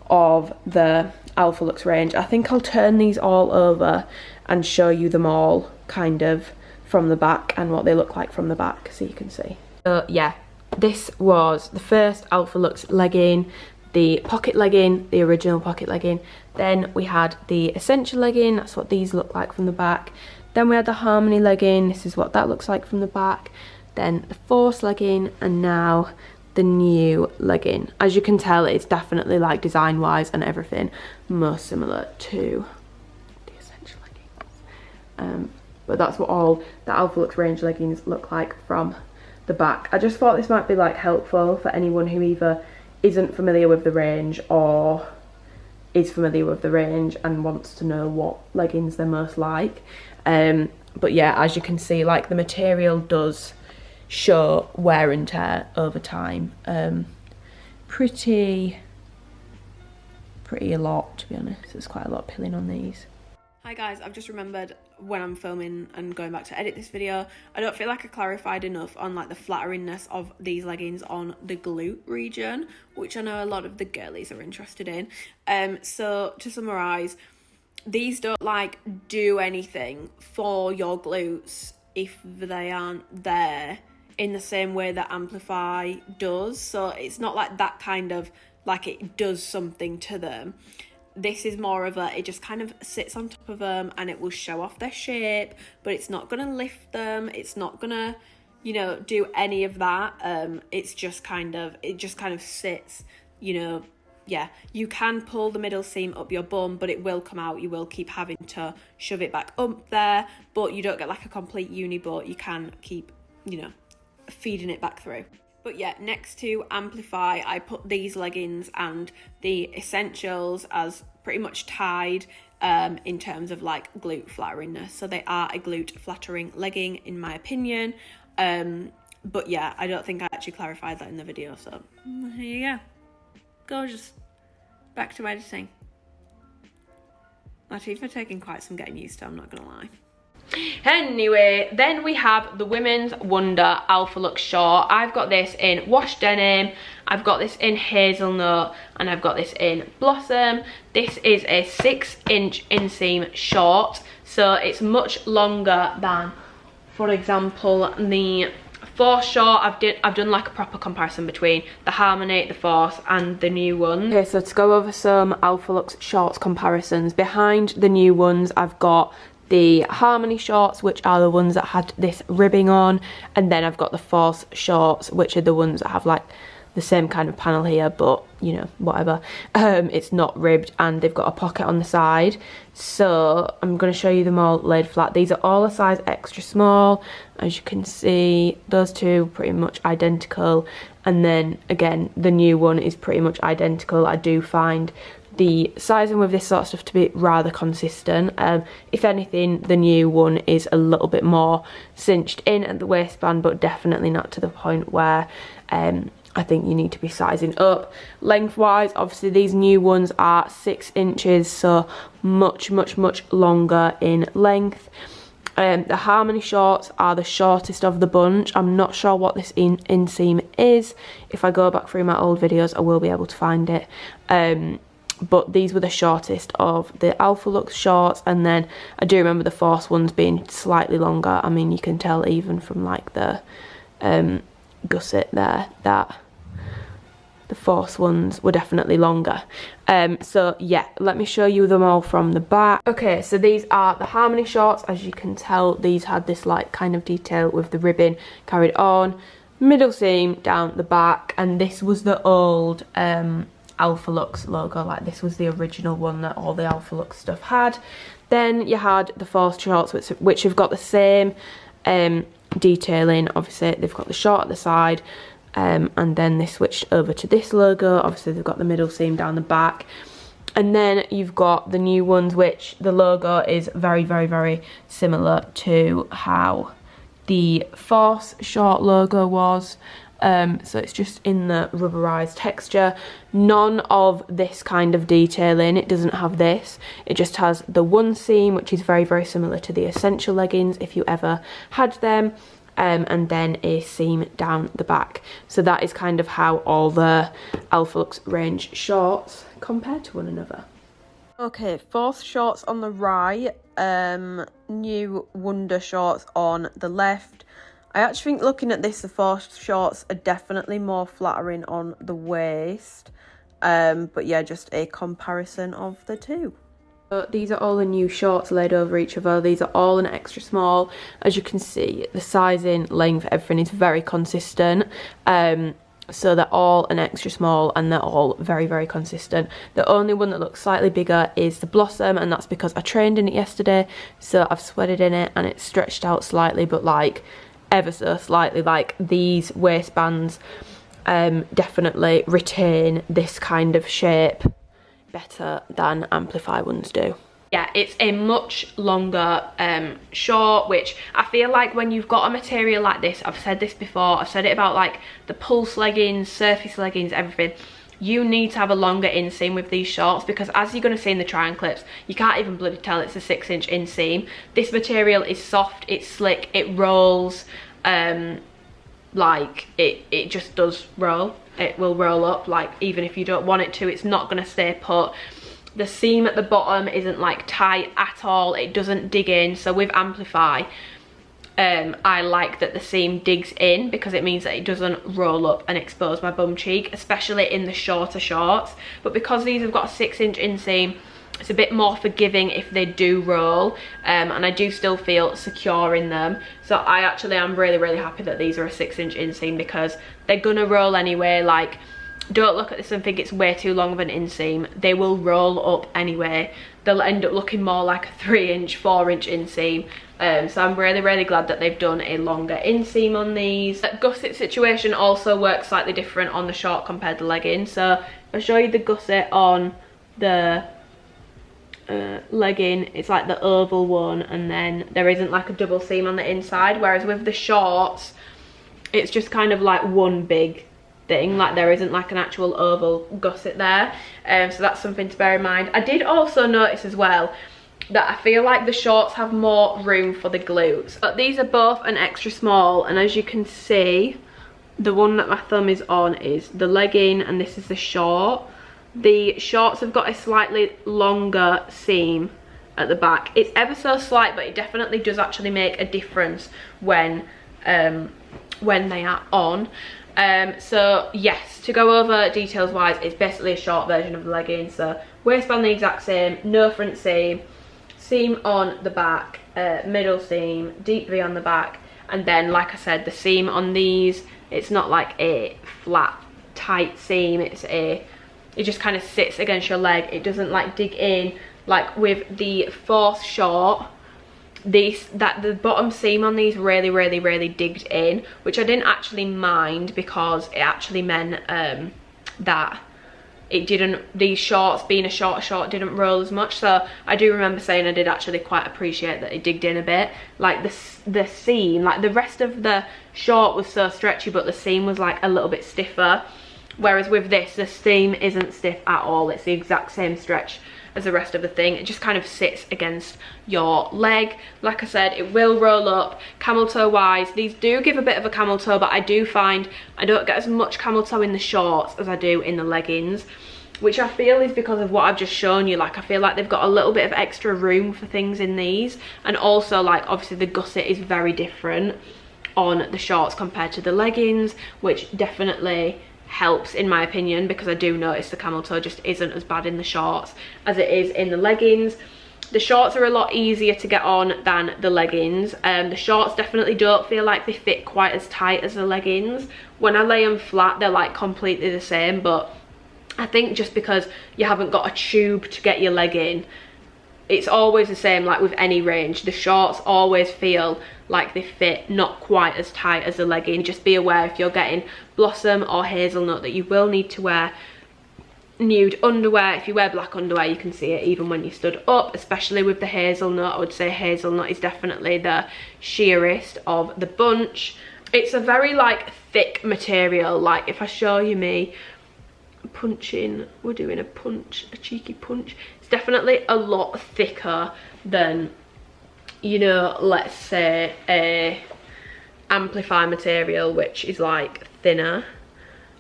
of the Alphalux range. I think I'll turn these all over and show you them all kind of from the back and what they look like from the back, so you can see. So yeah, this was the first Alphalux legging, the pocket legging, the original pocket legging. Then we had the essential legging, that's what these look like from the back. Then we had the Harmony legging, this is what that looks like from the back. Then the Force legging, and now the new legging. As you can tell, it's definitely like design wise and everything most similar to the essential leggings. But that's what all the Alphalux range leggings look like from the back. I just thought this might be like helpful for anyone who either isn't familiar with the range or is familiar with the range and wants to know what leggings they're most like. But yeah, as you can see, like, the material does show wear and tear over time. Pretty a lot, to be honest. There's quite a lot of pilling on these. Hi guys, I've just remembered when I'm filming and going back to edit this video, I don't feel like I clarified enough on like the flatteringness of these leggings on the glute region, which I know a lot of the girlies are interested in. So to summarise, these don't like do anything for your glutes if they aren't there in the same way that Amplify does. So it's not like that kind of, like it does something to them. This is more of a, it just kind of sits on top of them and it will show off their shape, but it's not going to lift them. It's not going to, you know, do any of that. It's just kind of, it just kind of sits, you know. Yeah, you can pull the middle seam up your bum, but it will come out. You will keep having to shove it back up there, but you don't get like a complete uni butt. You can keep, you know, feeding it back through. But yeah, next to Amplify, I put these leggings and the Essentials as pretty much tied in terms of like glute flatteringness. So they are a glute flattering legging in my opinion. But yeah, I don't think I actually clarified that in the video. So here you go. Gorgeous. Back to editing. My teeth are taking quite some getting used to, I'm not gonna lie. Anyway, then we have the Women's Wonder Alphalux short. I've got this in wash denim, I've got this in hazelnut, and I've got this in blossom. This is a 6-inch inseam short, so it's much longer than, for example, the Force short. I've done like a proper comparison between the Harmony, the Force, and the new one. Okay, so to go over some Alphalux shorts comparisons, behind the new ones I've got the Harmony shorts, which are the ones that had this ribbing on, and then I've got the Force shorts, which are the ones that have like the same kind of panel here, but you know, whatever. It's not ribbed and they've got a pocket on the side. So I'm going to show you them all laid flat. These are all a size extra small. As you can see, those two pretty much identical, and then again the new one is pretty much identical. I do find the sizing with this sort of stuff to be rather consistent. If anything, the new one is a little bit more cinched in at the waistband, but definitely not to the point where I think you need to be sizing up. Lengthwise, obviously these new ones are 6 inches, so much longer in length. The Harmony shorts are the shortest of the bunch. I'm not sure what this inseam is. If I go back through my old videos, I will be able to find it. But these were the shortest of the Alphalux shorts, and then I do remember the Force ones being slightly longer. I mean, you can tell even from like the gusset there that the Force ones were definitely longer. So yeah, let me show you them all from the back. Okay, so these are the Harmony shorts. As you can tell, these had this like kind of detail with the ribbon carried on, middle seam down the back, and this was the old Alphalux logo. Like this was the original one that all the Alphalux stuff had. Then you had the Force shorts, which have got the same detailing. Obviously they've got the short at the side, and then they switched over to this logo. Obviously they've got the middle seam down the back, and then you've got the new ones, which the logo is very similar to how the Force short logo was. So it's just in the rubberized texture. None of this kind of detailing. It doesn't have this. It just has the one seam, which is very similar to the Essential leggings if you ever had them, and then a seam down the back. So that is kind of how all the Alphalux range shorts compare to one another. Okay, Force shorts on the right, new Wonder shorts on the left. I actually think looking at this, the Force shorts are definitely more flattering on the waist. But yeah, just a comparison of the two. So these are all the new shorts laid over each other. These are all an extra small. As you can see, the sizing, length, everything is very consistent. So they're all an extra small and they're all very consistent. The only one that looks slightly bigger is the Blossom, and that's because I trained in it yesterday. So I've sweated in it and it's stretched out slightly, but like ever so slightly. Like these waistbands definitely retain this kind of shape better than Amplify ones do. Yeah, it's a much longer short, which I feel like when you've got a material like this, I've said this before, I've said it about like the pulse leggings, surface leggings, everything, you need to have a longer inseam with these shorts, because as you're going to see in the try-on clips, you can't even bloody tell it's a 6-inch inseam. This material is soft, it's slick, it rolls, like it just does roll. It will roll up, like even if you don't want it to, it's not going to stay put. The seam at the bottom isn't like tight at all, it doesn't dig in. So with Amplify, I like that the seam digs in because it means that it doesn't roll up and expose my bum cheek, especially in the shorter shorts. But because these have got a 6-inch inseam, it's a bit more forgiving if they do roll, and I do still feel secure in them. So I actually am really happy that these are a 6-inch inseam, because they're gonna roll anyway. Like, don't look at this and think it's way too long of an inseam. They will roll up anyway. They'll end up looking more like a 3-inch, 4-inch inseam. So I'm really glad that they've done a longer inseam on these. The gusset situation also works slightly different on the short compared to leggings. So I'll show you the gusset on the legging. It's like the oval one, and then there isn't like a double seam on the inside, whereas with the shorts it's just kind of like one big thing, like there isn't like an actual oval gusset there. So that's something to bear in mind. I did also notice as well that I feel like the shorts have more room for the glutes, but these are both an extra small, and as you can see, the one that my thumb is on is the legging and this is the short. The shorts have got a slightly longer seam at the back. It's ever so slight, but it definitely does actually make a difference when they are on. So yes, to go over details wise, it's basically a short version of the legging. So waistband the exact same, no front seam, seam on the back, middle seam, deep V on the back, and then like I said, the seam on these, it's not like a flat tight seam, it just kind of sits against your leg. It doesn't like dig in like with the fourth short. The bottom seam on these really digged in, which I didn't actually mind, because it actually meant that it didn't, these shorts being a short didn't roll as much. So I do remember saying I did actually quite appreciate that it digged in a bit. Like the seam, like the rest of the short was so stretchy, but the seam was like a little bit stiffer, whereas with this, the seam isn't stiff at all. It's the exact same stretch as the rest of the thing. It just kind of sits against your leg. Like I said, it will roll up. Camel toe wise, these do give a bit of a camel toe, but I do find I don't get as much camel toe in the shorts as I do in the leggings, which I feel is because of what I've just shown you. Like, I feel like they've got a little bit of extra room for things in these, and also like obviously the gusset is very different on the shorts compared to the leggings, which definitely helps in my opinion, because I do notice the camel toe just isn't as bad in the shorts as it is in the leggings. The shorts are a lot easier to get on than the leggings. The shorts definitely don't feel like they fit quite as tight as the leggings. When I lay them flat, they're like completely the same, but I think just because you haven't got a tube to get your leg in, it's always the same. Like with any range, the shorts always feel like they fit not quite as tight as the legging. Just be aware if you're getting Blossom or Hazelnut that you will need to wear nude underwear. If you wear black underwear, you can see it even when you stood up, especially with the Hazelnut. I would say Hazelnut is definitely the sheerest of the bunch. It's a very like thick material. Like if I show you me punching, we're doing a cheeky punch, it's definitely a lot thicker than, you know, let's say a Amplify material, which is like thinner.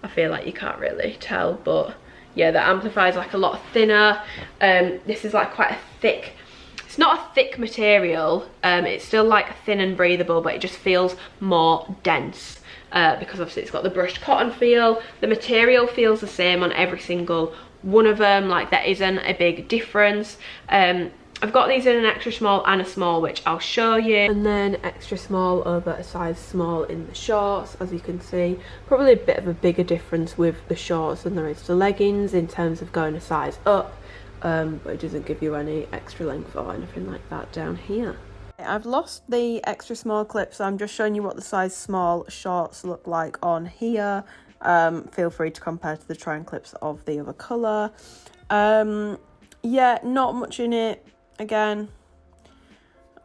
I feel like you can't really tell, but yeah, the Amplify is like a lot thinner. This is like quite a thick, it's not a thick material, it's still like thin and breathable, but it just feels more dense. Because obviously it's got the brushed cotton feel. The material feels the same on every single one of them, like there isn't a big difference. I've got these in an extra small and a small, which I'll show you, and then extra small over a size small in the shorts. As you can see, probably a bit of a bigger difference with the shorts than there is the leggings in terms of going a size up, but it doesn't give you any extra length or anything like that down here. I've lost the extra small clip, so I'm just showing you what the size small shorts look like on here. Feel free to compare to the tri-on clips of the other colour. Yeah, not much in it. Again,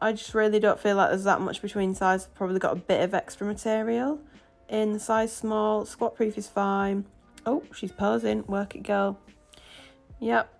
I just really don't feel like there's that much between size. Probably got a bit of extra material in the size small. Squat proof is fine. Oh, she's posing. Work it, girl. Yep.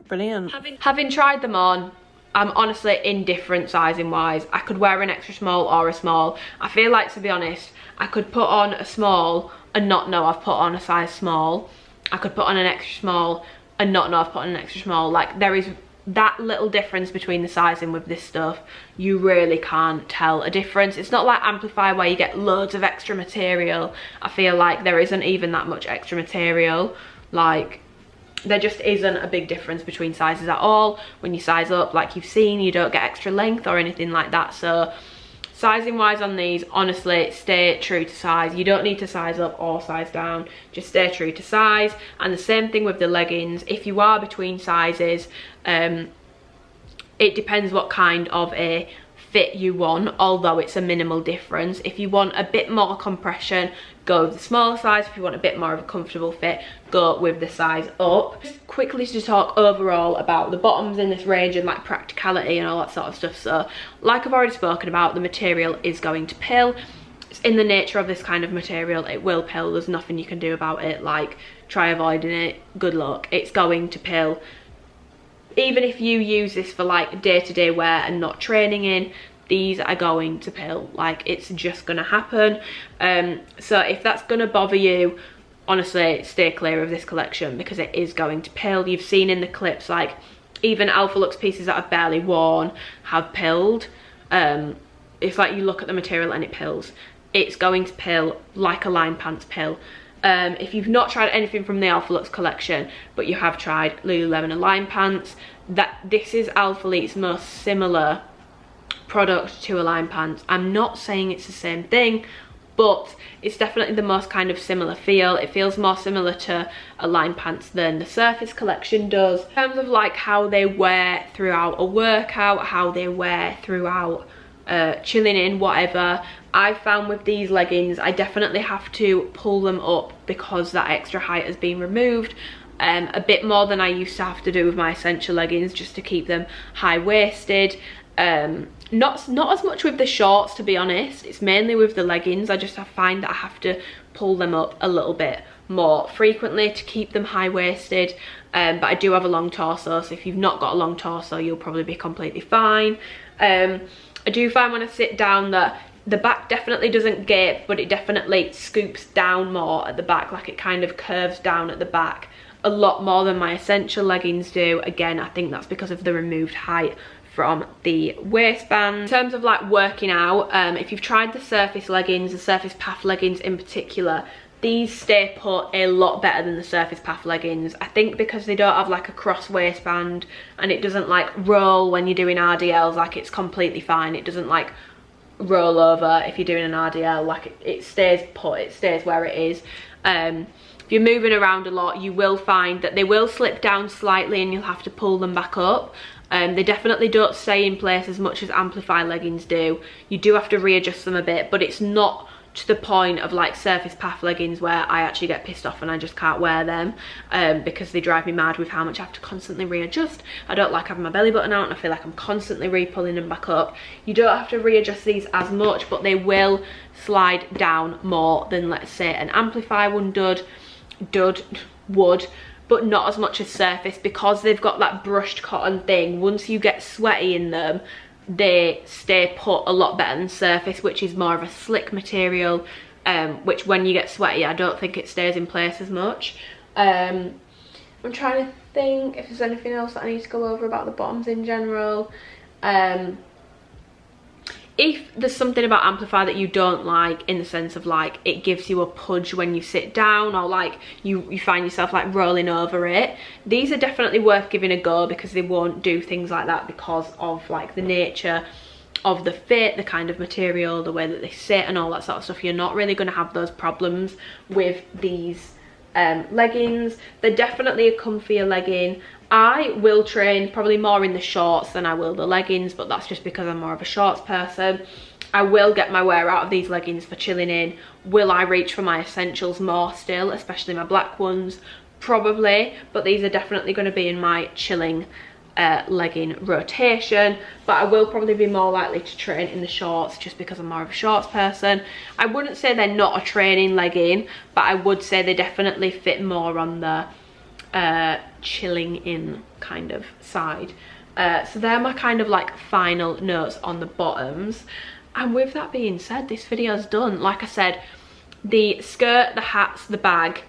Brilliant. Having tried them on, I'm honestly indifferent sizing wise. I could wear an extra small or a small. I feel like, to be honest, I could put on a small and not know I've put on a size small. I could put on an extra small and not know I've put on an extra small. Like, there is that little difference between the sizing with this stuff. You really can't tell a difference. It's not like Amplify where you get loads of extra material. I feel like there isn't even that much extra material. Like, there just isn't a big difference between sizes at all. When you size up, like you've seen, you don't get extra length or anything like that. So sizing wise on these, honestly, stay true to size. You don't need to size up or size down, just stay true to size. And the same thing with the leggings. If you are between sizes, it depends what kind of a fit you want, although it's a minimal difference. If you want a bit more compression, go with the smaller size. If you want a bit more of a comfortable fit, go with the size up. Just quickly to talk overall about the bottoms in this range and like practicality and all that sort of stuff. So like I've already spoken about, the material is going to pill. It's in the nature of this kind of material, it will pill. There's nothing you can do about it. Like, try avoiding it, good luck, it's going to pill. Even if you use this for like day-to-day wear and not training in, these are going to pill. Like, it's just gonna happen. So if that's gonna bother you, honestly, stay clear of this collection because it is going to pill. You've seen in the clips, like even Alphalux pieces that I've barely worn have pilled. It's like you look at the material and it pills. It's going to pill like a line pants pill. If you've not tried anything from the Alphalux collection, but you have tried Lululemon and line pants, this is Alphalete's most similar product to a line pants. I'm not saying it's the same thing, but it's definitely the most kind of similar feel. It feels more similar to a line pants than the Surface collection does. In terms of like how they wear throughout a workout, how they wear throughout chilling in, whatever, I found with these leggings, I definitely have to pull them up because that extra height has been removed. A bit more than I used to have to do with my Essential leggings, just to keep them high-waisted. Not as much with the shorts, to be honest. It's mainly with the leggings. I just find that I have to pull them up a little bit more frequently to keep them high-waisted. But I do have a long torso, so if you've not got a long torso, you'll probably be completely fine. I do find when I sit down that the back definitely doesn't gape, but it definitely scoops down more at the back. Like, it kind of curves down at the back a lot more than my Essential leggings do. Again, I think that's because of the removed height from the waistband. In terms of like working out, if you've tried the Surface leggings, the Surface Path leggings in particular, these stay put a lot better than the Surface Path leggings. I think because they don't have like a cross waistband and it doesn't like roll when you're doing RDLs. Like, it's completely fine. It doesn't like roll over if you're doing an RDL. Like, it stays put, it stays where it is. If you're moving around a lot, you will find that they will slip down slightly and you'll have to pull them back up. They definitely don't stay in place as much as Amplify leggings do. You do have to readjust them a bit, but it's not to the point of like Surface Path leggings where I actually get pissed off and I just can't wear them because they drive me mad with how much I have to constantly readjust. I don't like having my belly button out and I feel like I'm constantly re-pulling them back up. You don't have to readjust these as much, but they will slide down more than, let's say, an Amplify one would, but not as much as Surface, because they've got that brushed cotton thing. Once you get sweaty in them, they stay put a lot better than Surface, which is more of a slick material, which when you get sweaty, I don't think it stays in place as much. I'm trying to think if there's anything else that I need to go over about the bottoms in general. If there's something about Amplify that you don't like, in the sense of like it gives you a pudge when you sit down, or like you find yourself like rolling over it, these are definitely worth giving a go, because they won't do things like that because of like the nature of the fit, the kind of material, the way that they sit and all that sort of stuff. You're not really going to have those problems with these leggings. They're definitely a comfier legging. I will train probably more in the shorts than I will the leggings, but that's just because I'm more of a shorts person. I will get my wear out of these leggings for chilling in. Will I reach for my Essentials more still, especially my black ones? Probably, but these are definitely going to be in my chilling legging rotation. But I will probably be more likely to train in the shorts just because I'm more of a shorts person. I wouldn't say they're not a training legging, but I would say they definitely fit more on the chilling in kind of side. So they're my kind of like final notes on the bottoms. And with that being said, this video's done. Like I said, the skirt, the hats, the bag,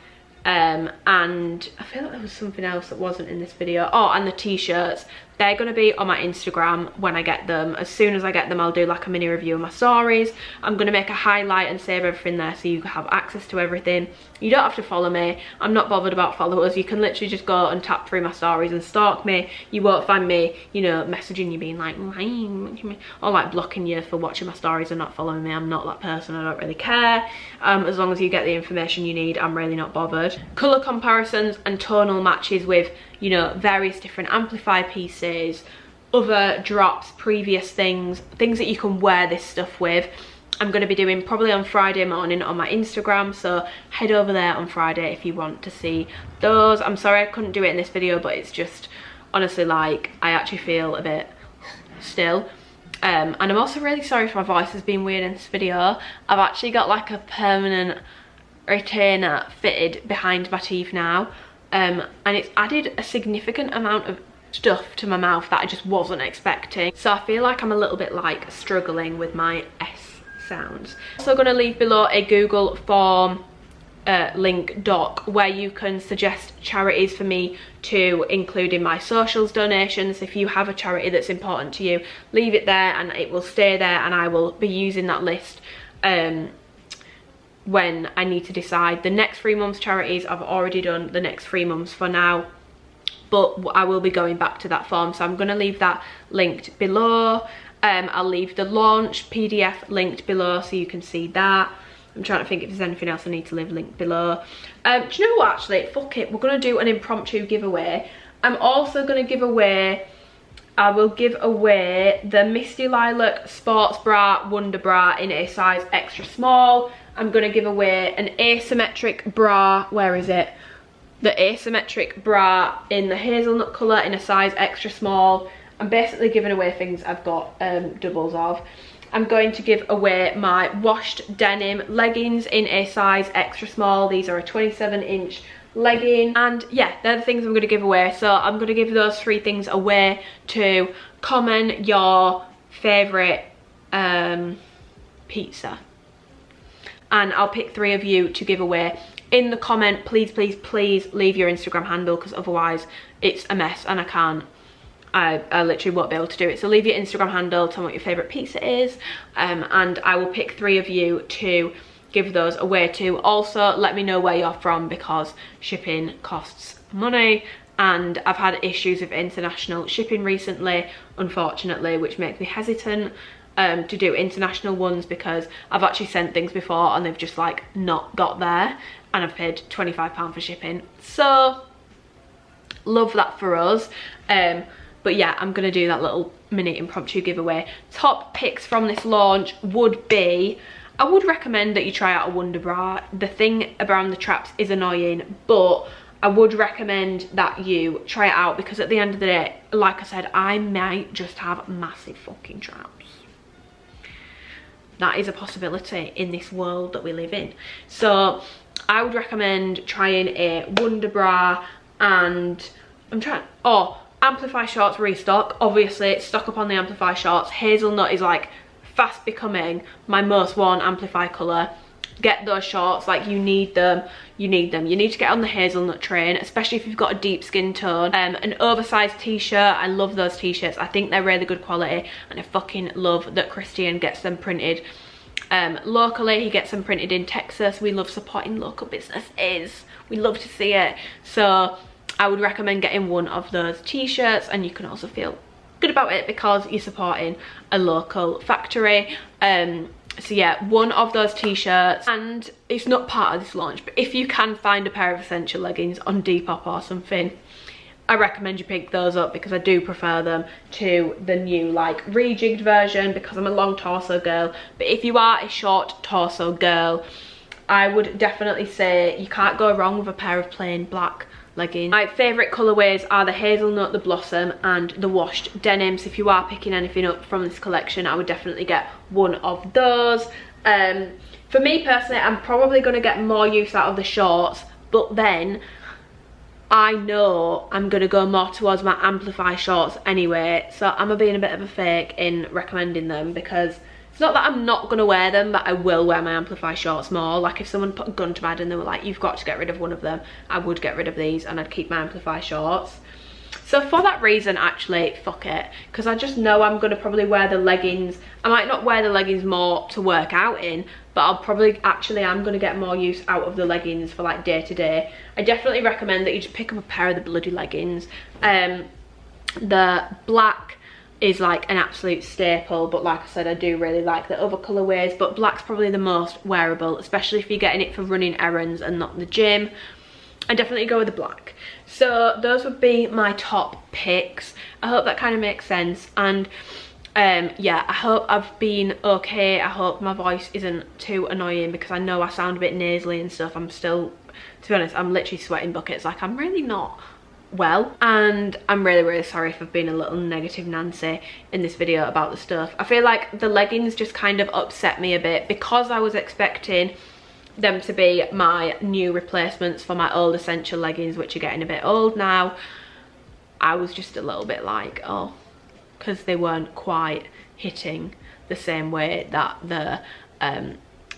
and I feel like there was something else that wasn't in this video. Oh, and the t-shirts, they're going to be on my Instagram when I get them. As soon as I get them, I'll do like a mini review of my stories. I'm going to make a highlight and save everything there so you have access to everything. You don't have to follow me. I'm not bothered about followers. You can literally just go and tap through my stories and stalk me. You won't find me, you know, messaging you being like, or like blocking you for watching my stories and not following me. I'm not that person. I don't really care. As long as you get the information you need, I'm really not bothered. Colour comparisons and tonal matches with, you know, various different amplify pieces, other drops, previous things that you can wear this stuff with. I'm going to be doing probably on Friday morning on my Instagram, so head over there on Friday if you want to see those. I'm sorry I couldn't do it in this video, but it's just honestly like I actually feel a bit still. And I'm also really sorry if my voice has been weird in this video. I've actually got like a permanent retainer fitted behind my teeth now, and it's added a significant amount of stuff to my mouth that I just wasn't expecting, so I feel like I'm a little bit like struggling with my S sounds. Also going to leave below a Google form link doc where you can suggest charities for me to include in my socials donations. If you have a charity that's important to you, leave it there and it will stay there, and I will be using that list when I need to decide. The next 3 months charities, I've already done the next 3 months for now, but I will be going back to that form, so I'm going to leave that linked below. I'll leave the launch PDF linked below so you can see that. I'm trying to think if there's anything else I need to leave linked below. Do you know what, actually, fuck it, we're going to do an impromptu giveaway. I'm also going to give away, I will give away the Misty Lilac Sports Bra Wonder Bra in a size extra small. I'm going to give away an asymmetric bra, where is it? The asymmetric bra in the hazelnut colour in a size extra small. I'm basically giving away things I've got doubles of. I'm going to give away my washed denim leggings in a size extra small. These are a 27-inch legging, and yeah, they're the things I'm going to give away. So I'm going to give those 3 things away to comment your favourite pizza, and I'll pick 3 of you to give away. In the comment, please leave your Instagram handle, because otherwise it's a mess and I literally won't be able to do it. So leave your Instagram handle, tell me what your favourite pizza is, and I will pick 3 of you to give those away to. Also, let me know where you're from, because shipping costs money, and I've had issues with international shipping recently, unfortunately, which makes me hesitant to do international ones, because I've actually sent things before and they've just like not got there, and I've paid £25 for shipping. So love that for us. But yeah, I'm gonna do that little mini impromptu giveaway. Top picks from this launch would be, I would recommend that you try out a Wonder Bra. The thing around the traps is annoying, but I would recommend that you try it out, because at the end of the day, like I said, I might just have massive fucking traps. That is a possibility in this world that we live in. So I would recommend trying a Wonder Bra, and I'm trying, Amplify shorts restock. Obviously stock up on the Amplify shorts. Hazelnut is like fast becoming my most worn Amplify colour. Get those shorts, like you need them. You need to get on the hazelnut train, especially if you've got a deep skin tone. An oversized t-shirt, I love those t-shirts. I think they're really good quality, and I fucking love that Christian gets them printed locally. He gets them printed in Texas. We love supporting local businesses. We love to see it. So I would recommend getting one of those t-shirts, and you can also feel good about it because you're supporting a local factory. So yeah, one of those t-shirts, and it's not part of this launch, but if you can find a pair of essential leggings on Depop or something, I recommend you pick those up, because I do prefer them to the new like rejigged version, because I'm a long torso girl. But if you are a short torso girl, I would definitely say you can't go wrong with a pair of plain black leggings. My favourite colourways are the hazelnut, the blossom and the washed denim. So if you are picking anything up from this collection, I would definitely get one of those. For me personally, I'm probably going to get more use out of the shorts, but then I know I'm going to go more towards my Amplify shorts anyway, so I'm being a bit of a fake in recommending them, because it's not that I'm not gonna wear them, but I will wear my Amplify shorts more. Like if someone put a gun to my head and they were like, you've got to get rid of one of them, I would get rid of these and I'd keep my Amplify shorts. So for that reason, actually, fuck it, because I just know I'm gonna probably wear the leggings. I might not wear the leggings more to work out in, but I'll probably actually am gonna get more use out of the leggings for like day to day. I definitely recommend that you just pick up a pair of the bloody leggings. The black is like an absolute staple, but like I said, I do really like the other colorways, but black's probably the most wearable, especially if you're getting it for running errands and not the gym. I definitely go with the black. So those would be my top picks. I hope that kind of makes sense. And yeah, I hope I've been okay. I hope my voice isn't too annoying, because I know I sound a bit nasally and stuff. I'm still, to be honest, I'm literally sweating buckets. Like, I'm really not well, and I'm really sorry if I've been a little negative Nancy in this video about the stuff. I feel like the leggings just kind of upset me a bit, because I was expecting them to be my new replacements for my old essential leggings, which are getting a bit old now. I was just a little bit like, oh, because they weren't quite hitting the same way that the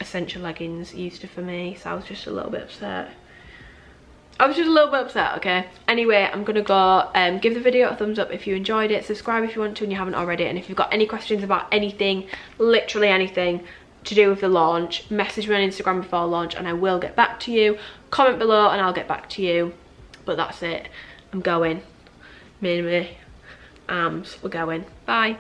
essential leggings used to for me, so I was just a little bit upset. Okay, anyway, I'm gonna go give the video a thumbs up if you enjoyed it, subscribe if you want to and you haven't already, and if you've got any questions about anything, literally anything to do with the launch, message me on Instagram before launch and I will get back to you. Comment below and I'll get back to you. But that's it. I'm going. Me and me. We're going. Bye.